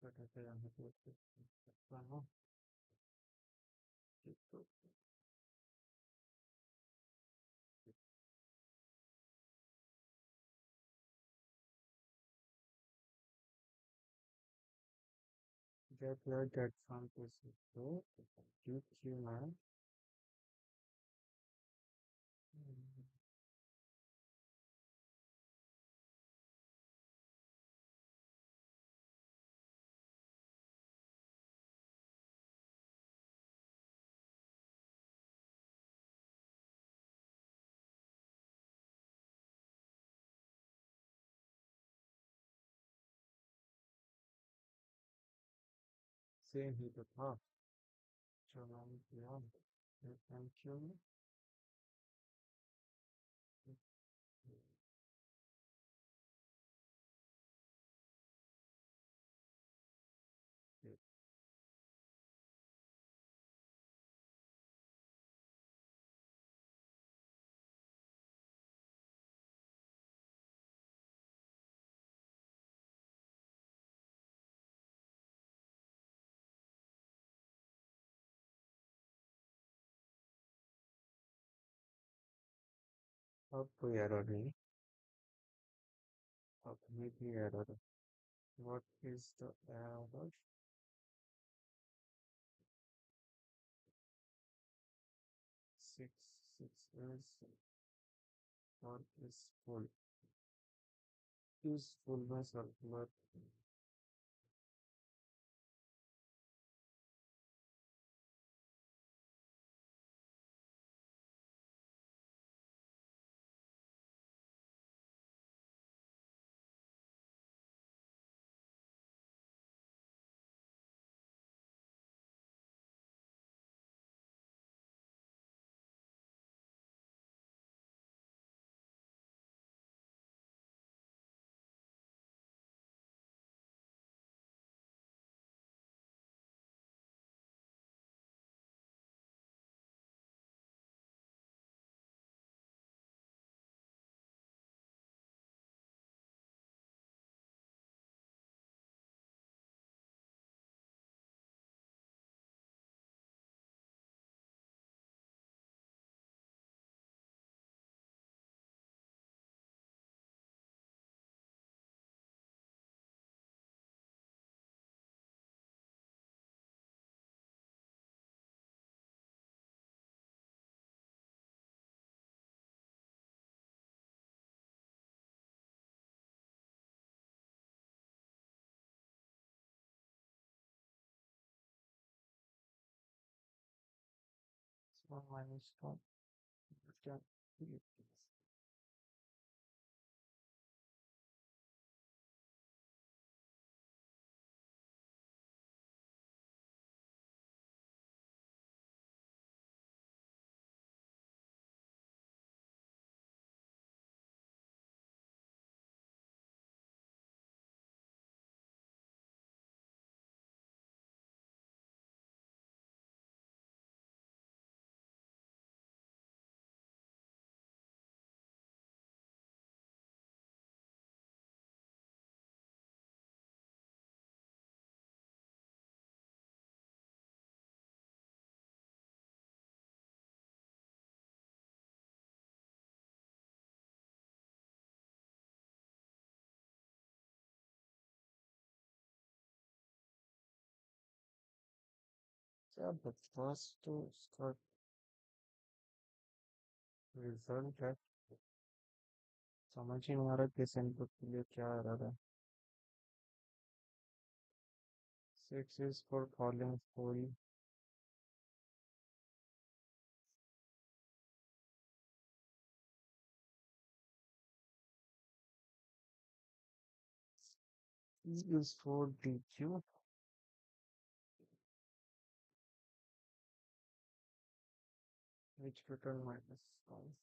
but okay I'm going to get where that from is so QQ man same he the top so I'm beyond thank you अब कोई error नहीं अब maybe error what is the error 6 or is full is fullness circular so minus 1 can be क्या बकवास तो उसका result है, समझ ही नहीं आ रहा किस इनपुट के लिए क्या आ रहा है। 6 is for calling full. E is for DQ, which return minus 1.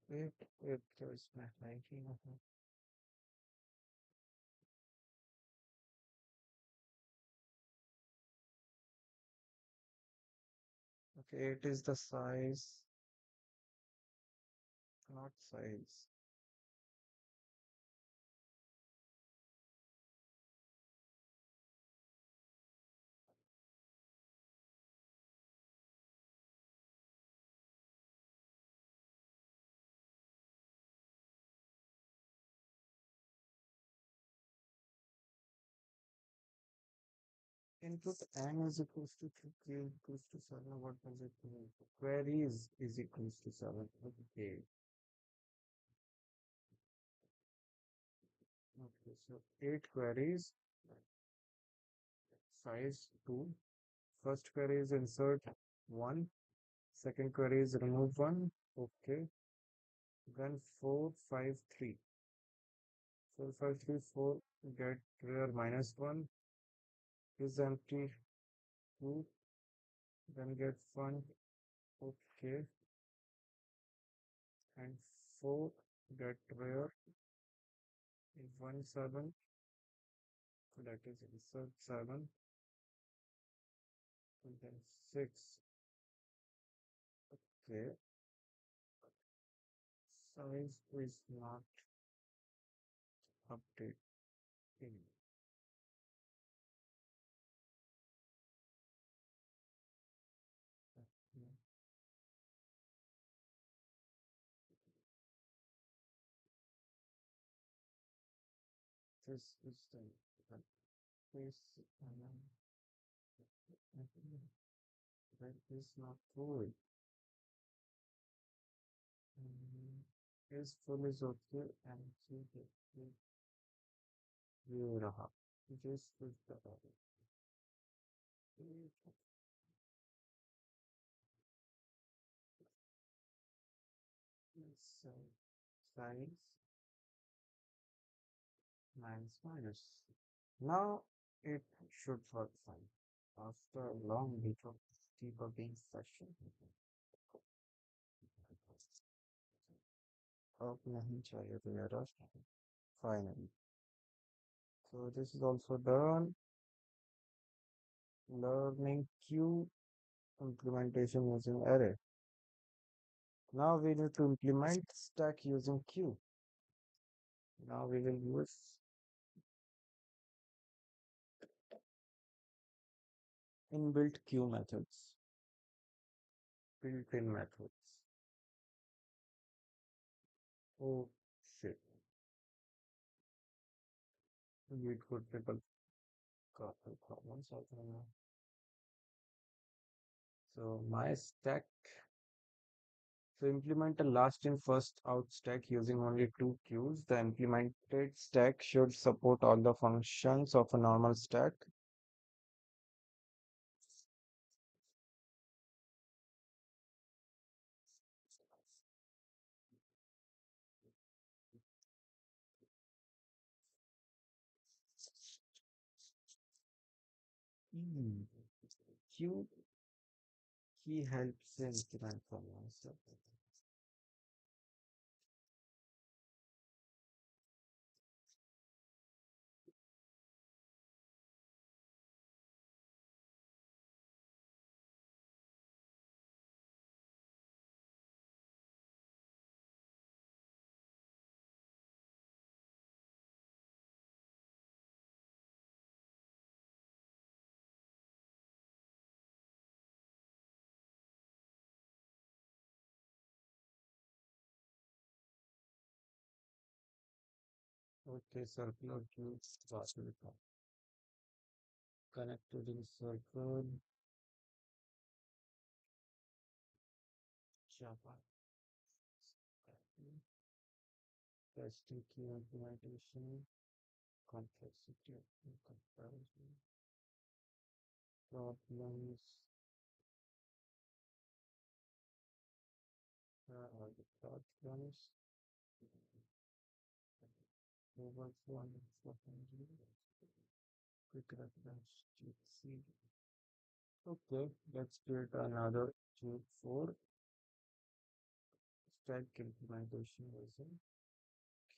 Wait, wait, there's my ranking. Okay, it is the size, not size. Input n is equals to 2k equals to 7. What does it mean? Queries is equals to 7. Okay. Okay, so 8 queries, size 2. First query is insert 1. Second query is remove 1. Okay. Then 4, 5, 3. 4, 5, 3, 4. Get where minus 1 is empty. 2. Then get 1. Okay. And 4. Get where is 1, 7. That is insert 7. And then 6. Okay. Size is not updating. Okay. This is the this that is not good. Is full is okay and ये रहा. This is the so size minus. Now it should work fine. After a long debugging session. अब नहीं चाहिए तो error. Finally. So this is also done. Learning queue implementation using array. Now we need to implement stack using queue. Now we will use inbuilt queue methods, built-in methods. Oh shit, we could people couple problems out there. So my stack. So implement a last in first out stack using only 2 queues. The implemented stack should support all the functions of a normal stack. Hmm. Queue key helps in implement functions. Okay, circular queue. connected in circle, Java, testing key implementation, complexity of the comparison, problems, are the problems, overflow and flopping, quick reference to see. Okay, let's create another tube for stack implementation version.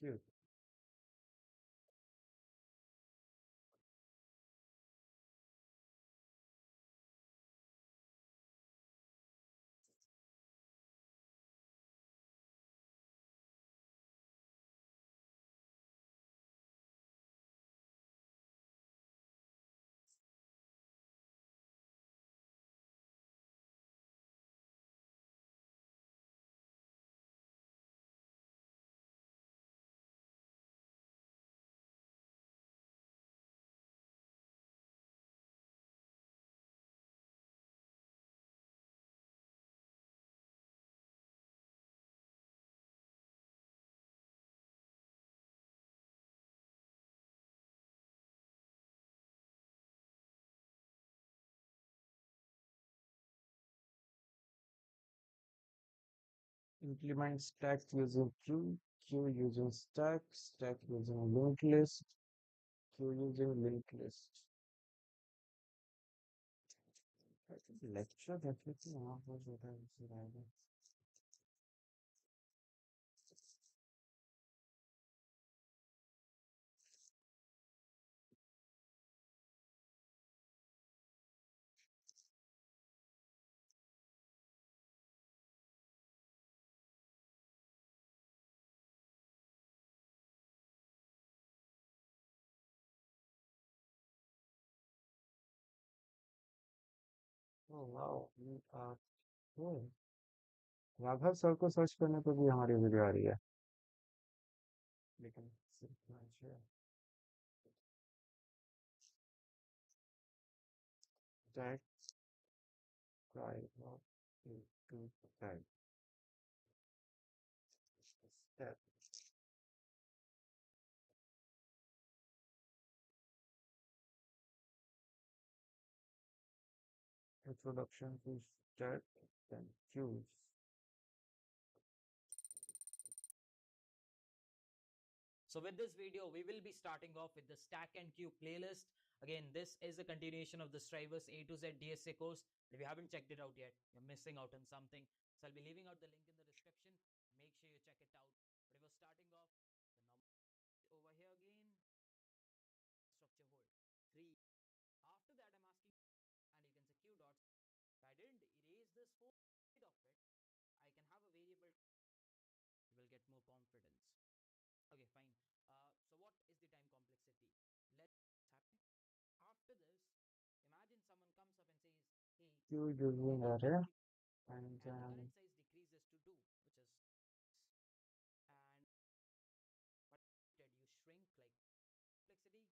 Cute. Implement stack using queue, queue using stack, stack using linked list, queue using linked list. I think lecture definitely वहाँ पर जो है उसे रहेगा. Oh wow, we are good. Raghav sir को search करने पे भी हमारी वीडियो आ रही है. लेकिन सिर्फ मुझे stack drive of into stack step introduction to stack then queues. So with this video, we will be starting off with the stack and queue playlist. Again, this is a continuation of the Strivers A to Z DSA course. If you haven't checked it out yet, you're missing out on something. So I'll be leaving out the link in the description. Make sure you check it out. But if we're starting off, the number over here again, structure hold 3. After that, I'm asking, and you can say queue dots. If I didn't erase this whole side of it, I can have a variable. You will get more confidence. Okay, fine. So what is the time complexity? Let's happening. After this, imagine someone comes up and says, hey, Queue can using you array just give, and and the current size decreases to 2, which is, and but did you shrink like complexity?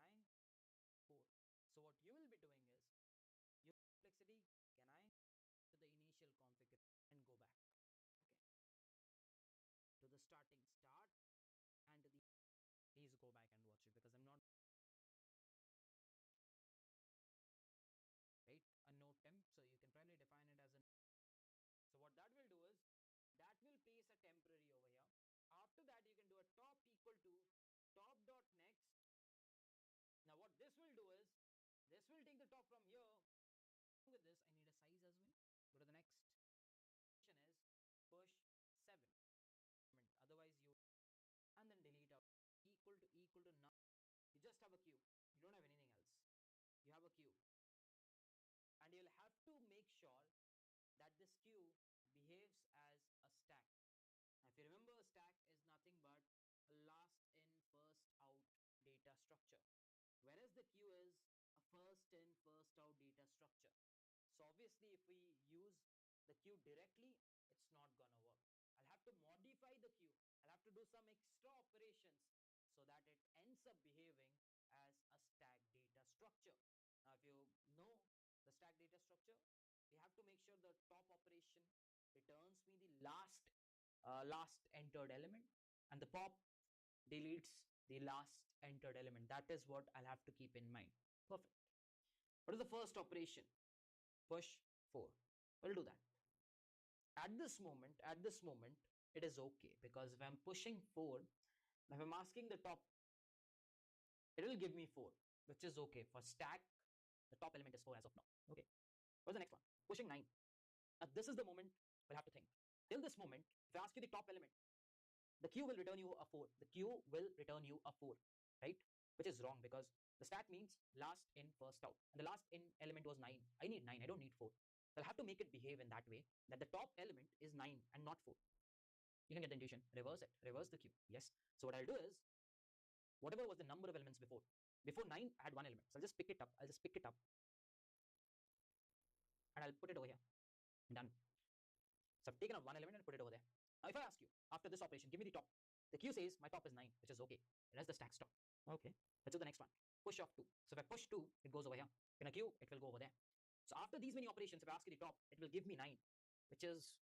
Can I? 4. So what you will be doing is, your complexity, can I to the initial configuration and go back. Okay. To the starting start and to the, please go back and watch it because I'm not right a node temp, so you can probably define it as a. So what that will do is that will place a temporary over here. After that, you can do a top equal to top dot next. Now what this will do is this will take the top from here. With this, I need a size as well. Go to the next. Is push 7. Otherwise you and then delete out equal to now. You just have a queue. You don't have anything else. You have a queue. And you'll have to make sure that this queue behaves as a stack. Now, if you remember, a stack is nothing but a last in, first out data structure, whereas the queue is a first in, first out data structure. So obviously, if we use the queue directly, it's not gonna work. I'll have to modify the queue. I'll have to do some extra operations so that it ends up behaving as a stack data structure. Now, if you know the stack data structure, we have to make sure the top operation returns me the last entered element, and the pop deletes the last entered element. That is what I'll have to keep in mind. Perfect. What is the first operation? Push 4. We'll do that. At this moment, it is okay, because if I'm pushing 4, if I'm asking the top, it will give me 4, which is okay. For stack, the top element is 4 as of now. Okay. What's the next one? Pushing 9. Now, this is the moment we'll have to think. Till this moment, if I ask you the top element, the queue will return you a 4. The queue will return you a 4, right? Which is wrong, because the stack means last in, first out. And the last in element was 9. I need 9. I don't need 4. So I'll have to make it behave in that way that the top element is 9 and not 4. You can get the intuition. Reverse it. Reverse the queue. Yes. So what I'll do is, whatever was the number of elements before 9, I had one element. So I'll just pick it up. And I'll put it over here. Done. So I've taken out one element and put it over there. Now, if I ask you, after this operation, give me the top. The queue says my top is 9, which is okay. It has the stack stop. Okay. Let's do the next one. Push of 2. So if I push 2, it goes over here. In a queue, it will go over there. So after these many operations, if I ask you the top, it will give me 9, which is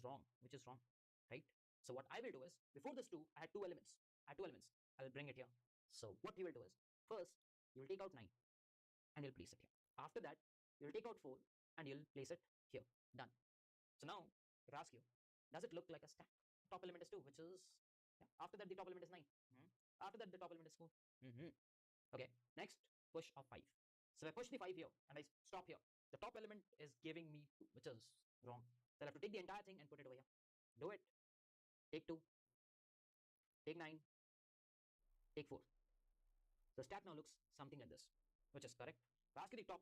wrong. Which is wrong. Right? So what I will do is, before this 2, I had two elements. I'll bring it here. So what you will do is, first, you will take out 9 and you'll place it here. After that, you'll take out 4 and you'll place it here. Done. So now, if I ask you, does it look like a stack? Top element is 2, which is, yeah. After that, the top element is 9. After that, the top element is 4. Okay. Next, push of 5. So if I push the 5 here and I stop here, the top element is giving me 2, which is wrong. So I'll have to take the entire thing and put it over here. Do it. Take 2. Take 9. Take 4. The stack now looks something like this, which is correct. If I ask you the top,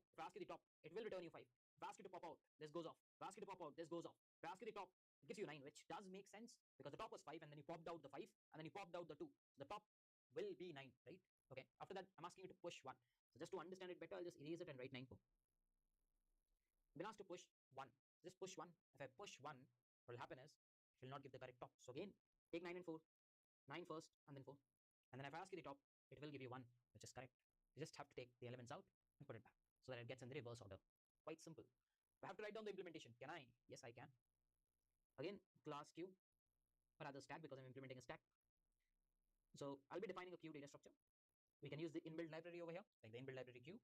it will return you 5. If I ask you to pop out, this goes off. If I ask you to pop out, this goes off. If I ask you the top, it gives you 9, which does make sense, because the top was 5 and then you popped out the 5 and then you popped out the 2. So the top will be 9, right? Okay. After that, I'm asking you to push 1. So just to understand it better, I'll just erase it and write 9. I've been asked to push 1. Just push 1. If I push 1, what will happen is, it will not give the correct top. So again, take 9 and 4. 9 first and then 4. And then if I ask you the top, it will give you 1, which is correct. You just have to take the elements out and put it back, so that it gets in the reverse order. Quite simple. If I have to write down the implementation, can I? Yes, I can. Again, class queue, or rather stack, because I'm implementing a stack. So I'll be defining a queue data structure. We can use the inbuilt library over here, like the inbuilt library queue.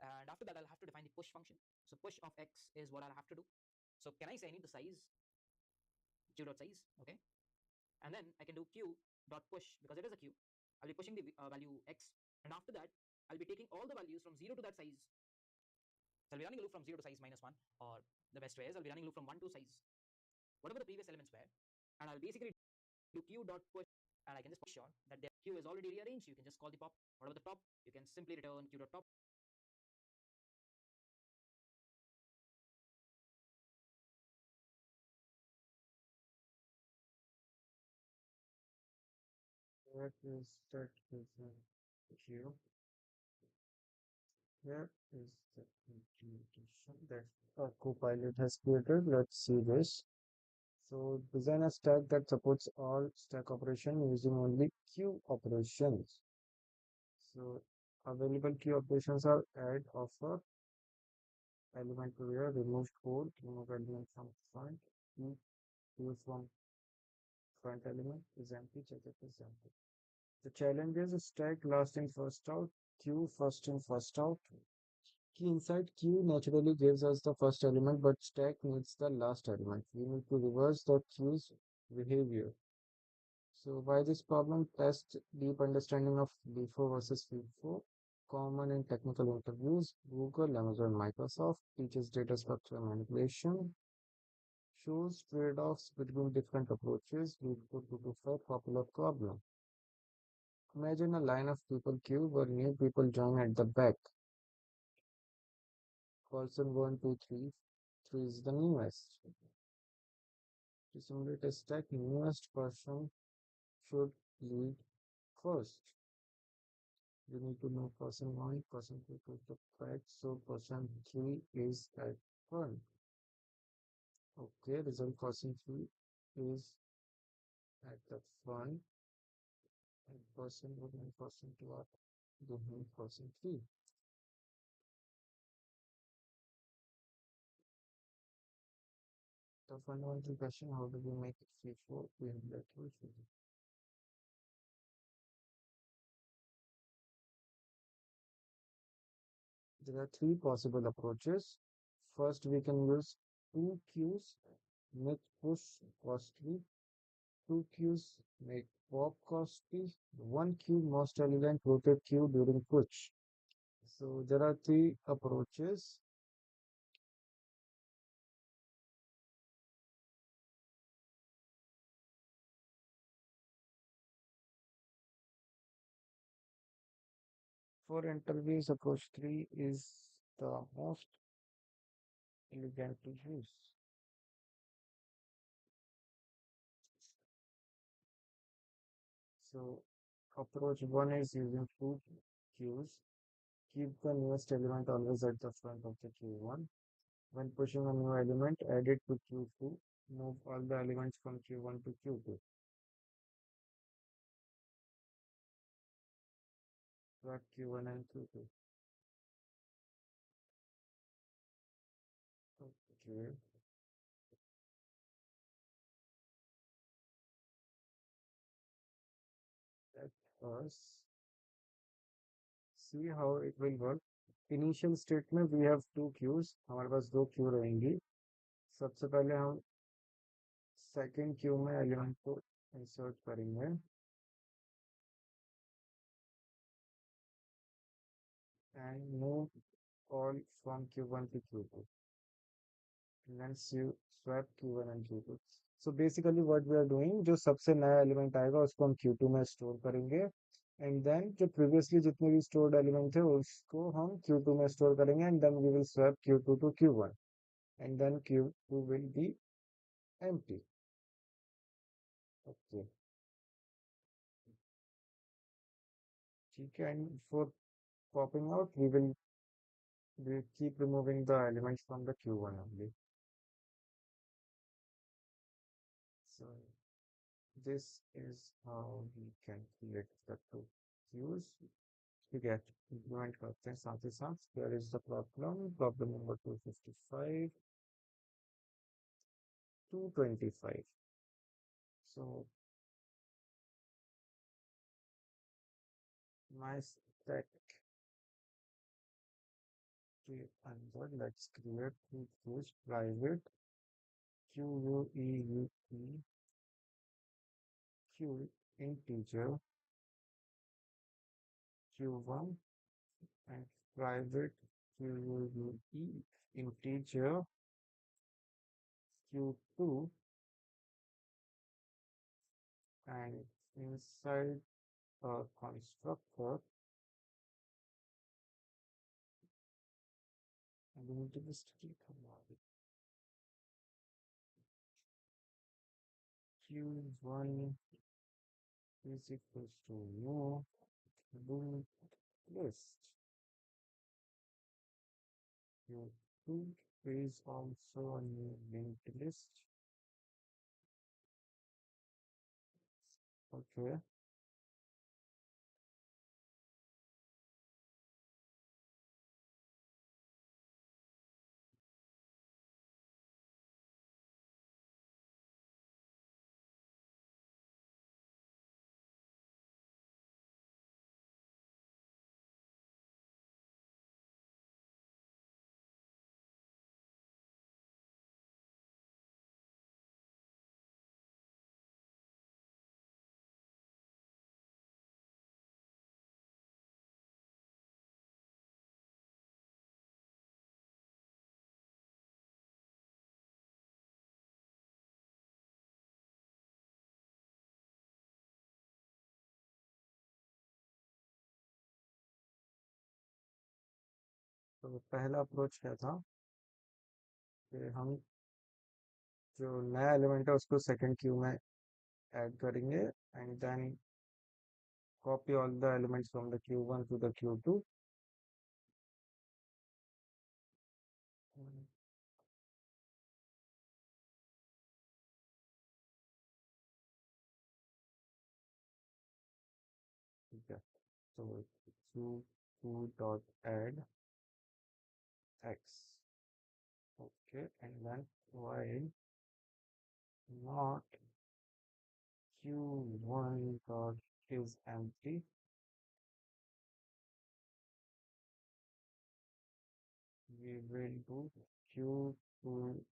And after that, I'll have to define the push function. So push of x is what I'll have to do. So can I say I need the size, queue.size, okay? And then I can do queue.push, because it is a queue. I'll be pushing the value x, and after that, I'll be taking all the values from 0 to that size. So I'll be running a loop from 0 to size minus 1, or the best way is I'll be running a loop from 1 to size, whatever the previous elements were, and I'll basically do queue.push, and I can just make sure that the queue is already rearranged. You can just call the pop, whatever the top, you can simply return queue.top. What is that reason here? Here is the implementation that a Copilot has created. Let's see this. So design a stack that supports all stack operation using only queue operations. So available queue operations are add, offer, element to where, remove code, remove element from front, use from front element is empty, check it is empty. The challenge is stack last in first out, queue first in first out. Key inside queue naturally gives us the first element, but stack needs the last element. We need to reverse the queue's behavior. So why this problem? Test deep understanding of before versus before. Common in technical interviews. Google, Amazon, Microsoft teaches data structure manipulation. Shows trade-offs between different approaches. Lead to five popular problem. Imagine a line of people queue where new people join at the back. Person 1, 2, 3. 3 is the newest. To simulate a stack, newest person should lead first. You need to know person 1, person 2 to the back, so person 3 is at front. Okay, result person 3 is at the front, and person 1 and person 2 are behind person 3. The fundamental question, how do we make it free for we have that usually. There are three possible approaches. First, we can use two queues, make push costly. Two queues make pop costly. One queue most elegant rotate queue during push. So there are three approaches. For interviews, approach three is the most elegant to use. So approach one is using two queues. Keep the newest element always at the front of the queue one. When pushing a new element, add it to queue two. Move all the elements from queue one to queue two. Swap queue one and queue two. Okay, let us see how it will work. Initial state में we have to cues हमारे पास दो Q रहेंगी सबसे पहले हम second queue में element को insert करेंगे and move all from Q1 to Q2. Once you swap Q1 and Q2. So basically what we are doing, जो सबसे नया एलिमेंट आएगा उसको हम Q2 में स्टोर करेंगे एंड देन जो प्रीवियसली जितने भी स्टोर्ड एलिमेंट थे उसको हम Q2 में स्टोर करेंगे and then we will swap Q2 to Q1 and then Q2 will be empty. Okay. ठीक है, and for popping out we keep removing the elements from the Q1 only. So this is how we can create the two queues. ठीक है, implement करते हैं साथ ही साथ. Here is the problem number 255, 225. So my stack tree under, let's create two queues, private queueut queue integer q1 and private queueut integer q2 and inside a constructor and we need to just click on q1 is equals to new linked list. q2 is also a new linked list. Okay, तो पहला approach क्या था कि हम जो नया element है उसको सेकंड क्यू में ऐड करेंगे and then copy all the elements from the q1 to the q2. Okay, so q2 dot add x. Okay, and then while not q1 dot is empty. We will do q2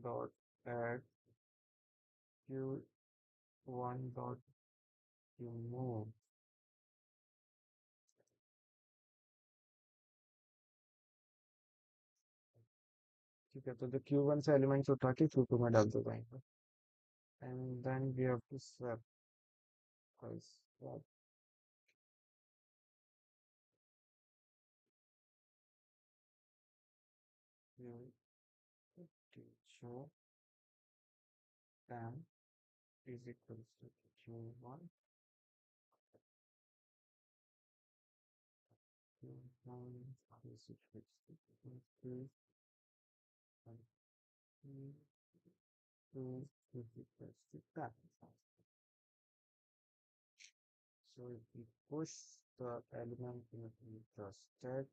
dot add q1 dot remove. ठीक है तो the q1 से elements उठा के q2 में डाल दो जाएंगे and then we have to swap guys swap q show time is equals to q1 q1 is equals to q2 and q2 is equals to that. So if we push the element into the stack,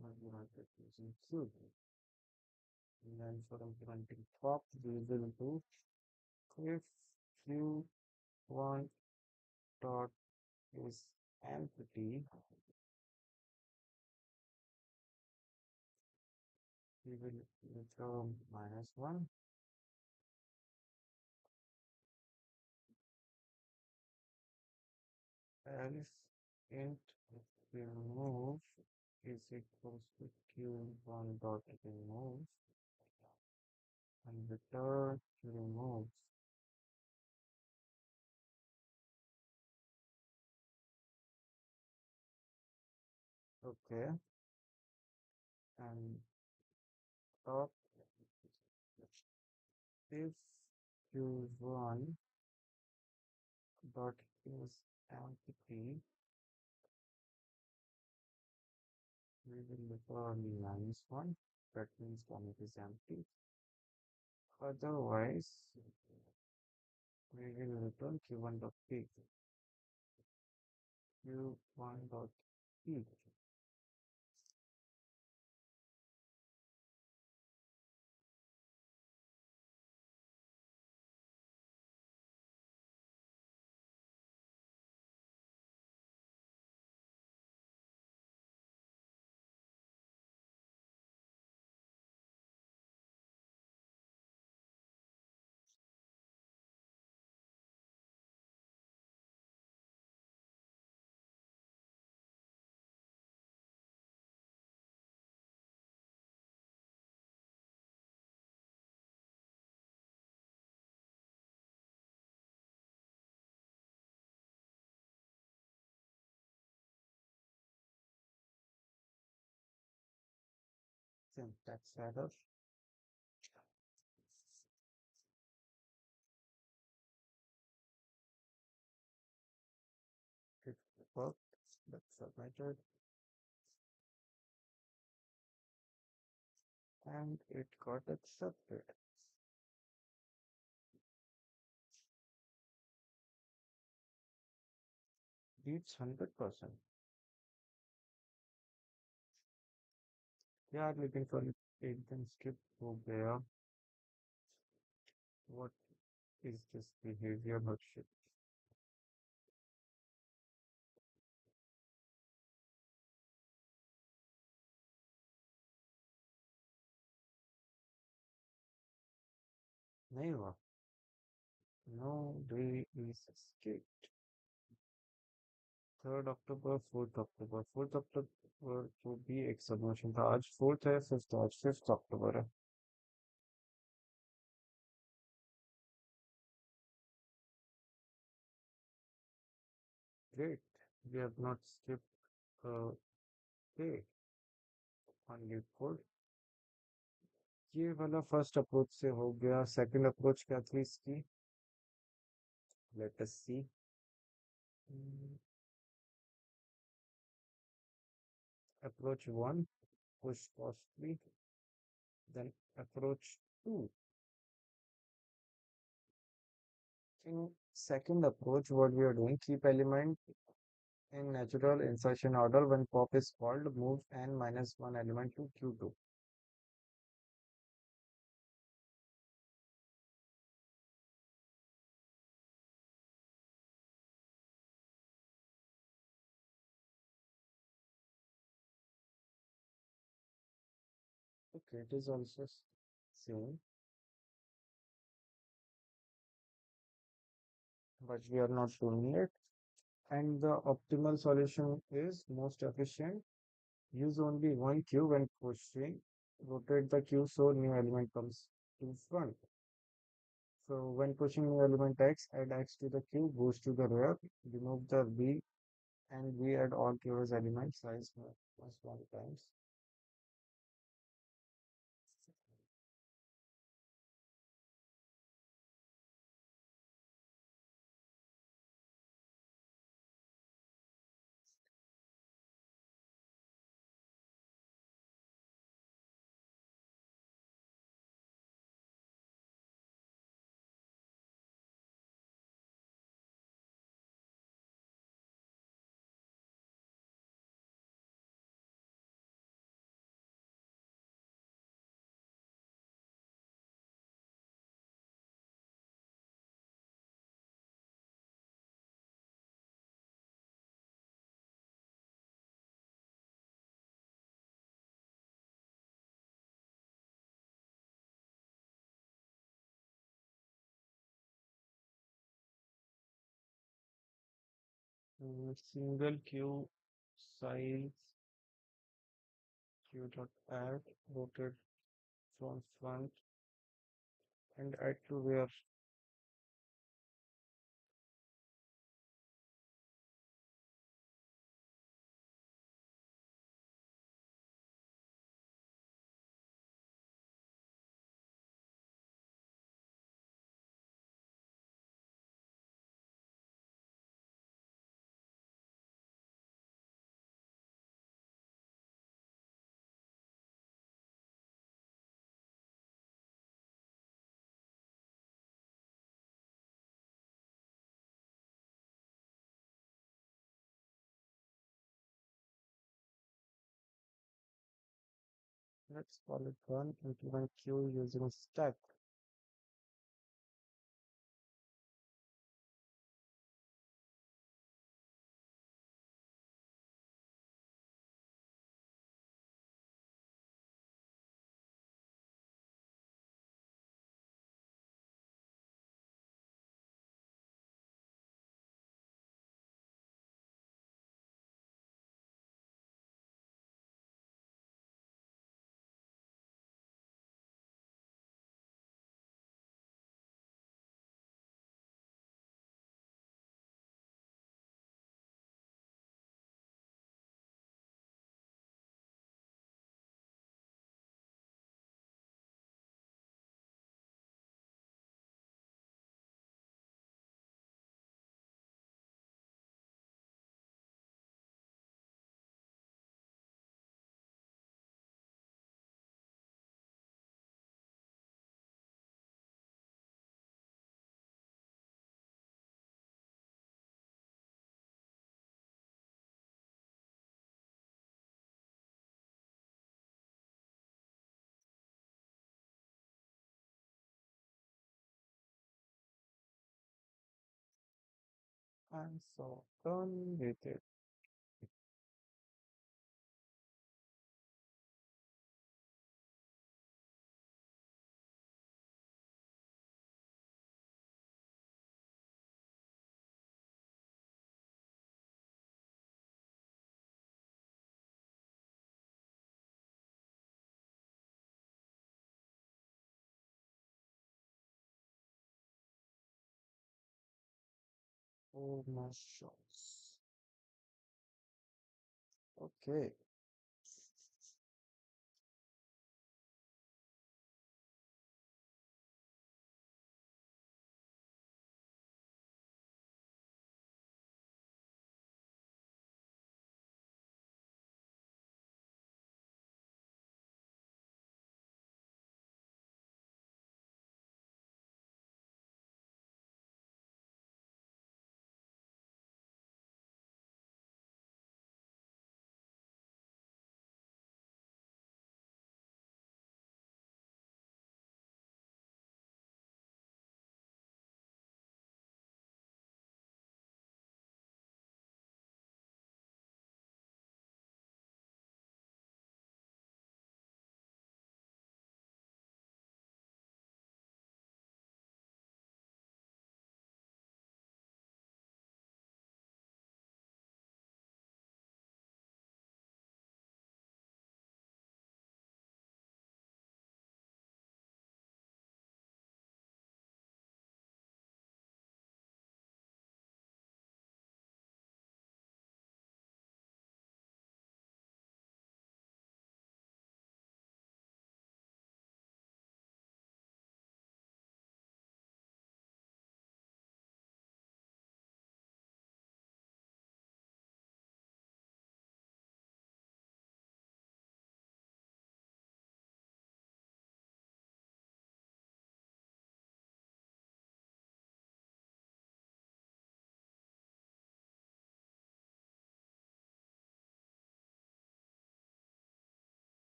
implemented using cube, and then for implementing pop, we will do if q1 dot is empty, we will return -1. Else int remove is equals to q1 dot remove and return removes. Okay, and top if q1 dot is empty, we will return -1. That means one it is empty. Otherwise, we will return q1 dot p. q1 dot p. Syntax error. It worked. That's submitted. And it got accepted. Beats 100%. Yeah, लेकिन for एकदम skip हो गया. What is this behavior worship? नहीं हुआ. No day is skipped. 3rd October, 4th October. 4th October को भी एक submission था. आज 4th है, 5th आज 5th October है. Great. We have not skipped a day. Only code. ये वाला फर्स्ट अप्रोच से हो गया. सेकंड अप्रोच क्या थी इसकी? Let us see. Approach 1, push costly. Then approach 2. In second approach, what we are doing, keep element in natural insertion order. When pop is called, move n minus 1 element to q2. Okay, it is also same, but we are not doing it. And the optimal solution is most efficient. Use only one queue when pushing. Rotate the queue so new element comes to front. So when pushing new element X, add X to the queue, goes to the rear, remove the B, and we add all queues elements size plus one times. Single queue size queue dot add rotate from front and add to rear. Let's call it run implement queue using stack. And so done with it. Oh my shots. Okay.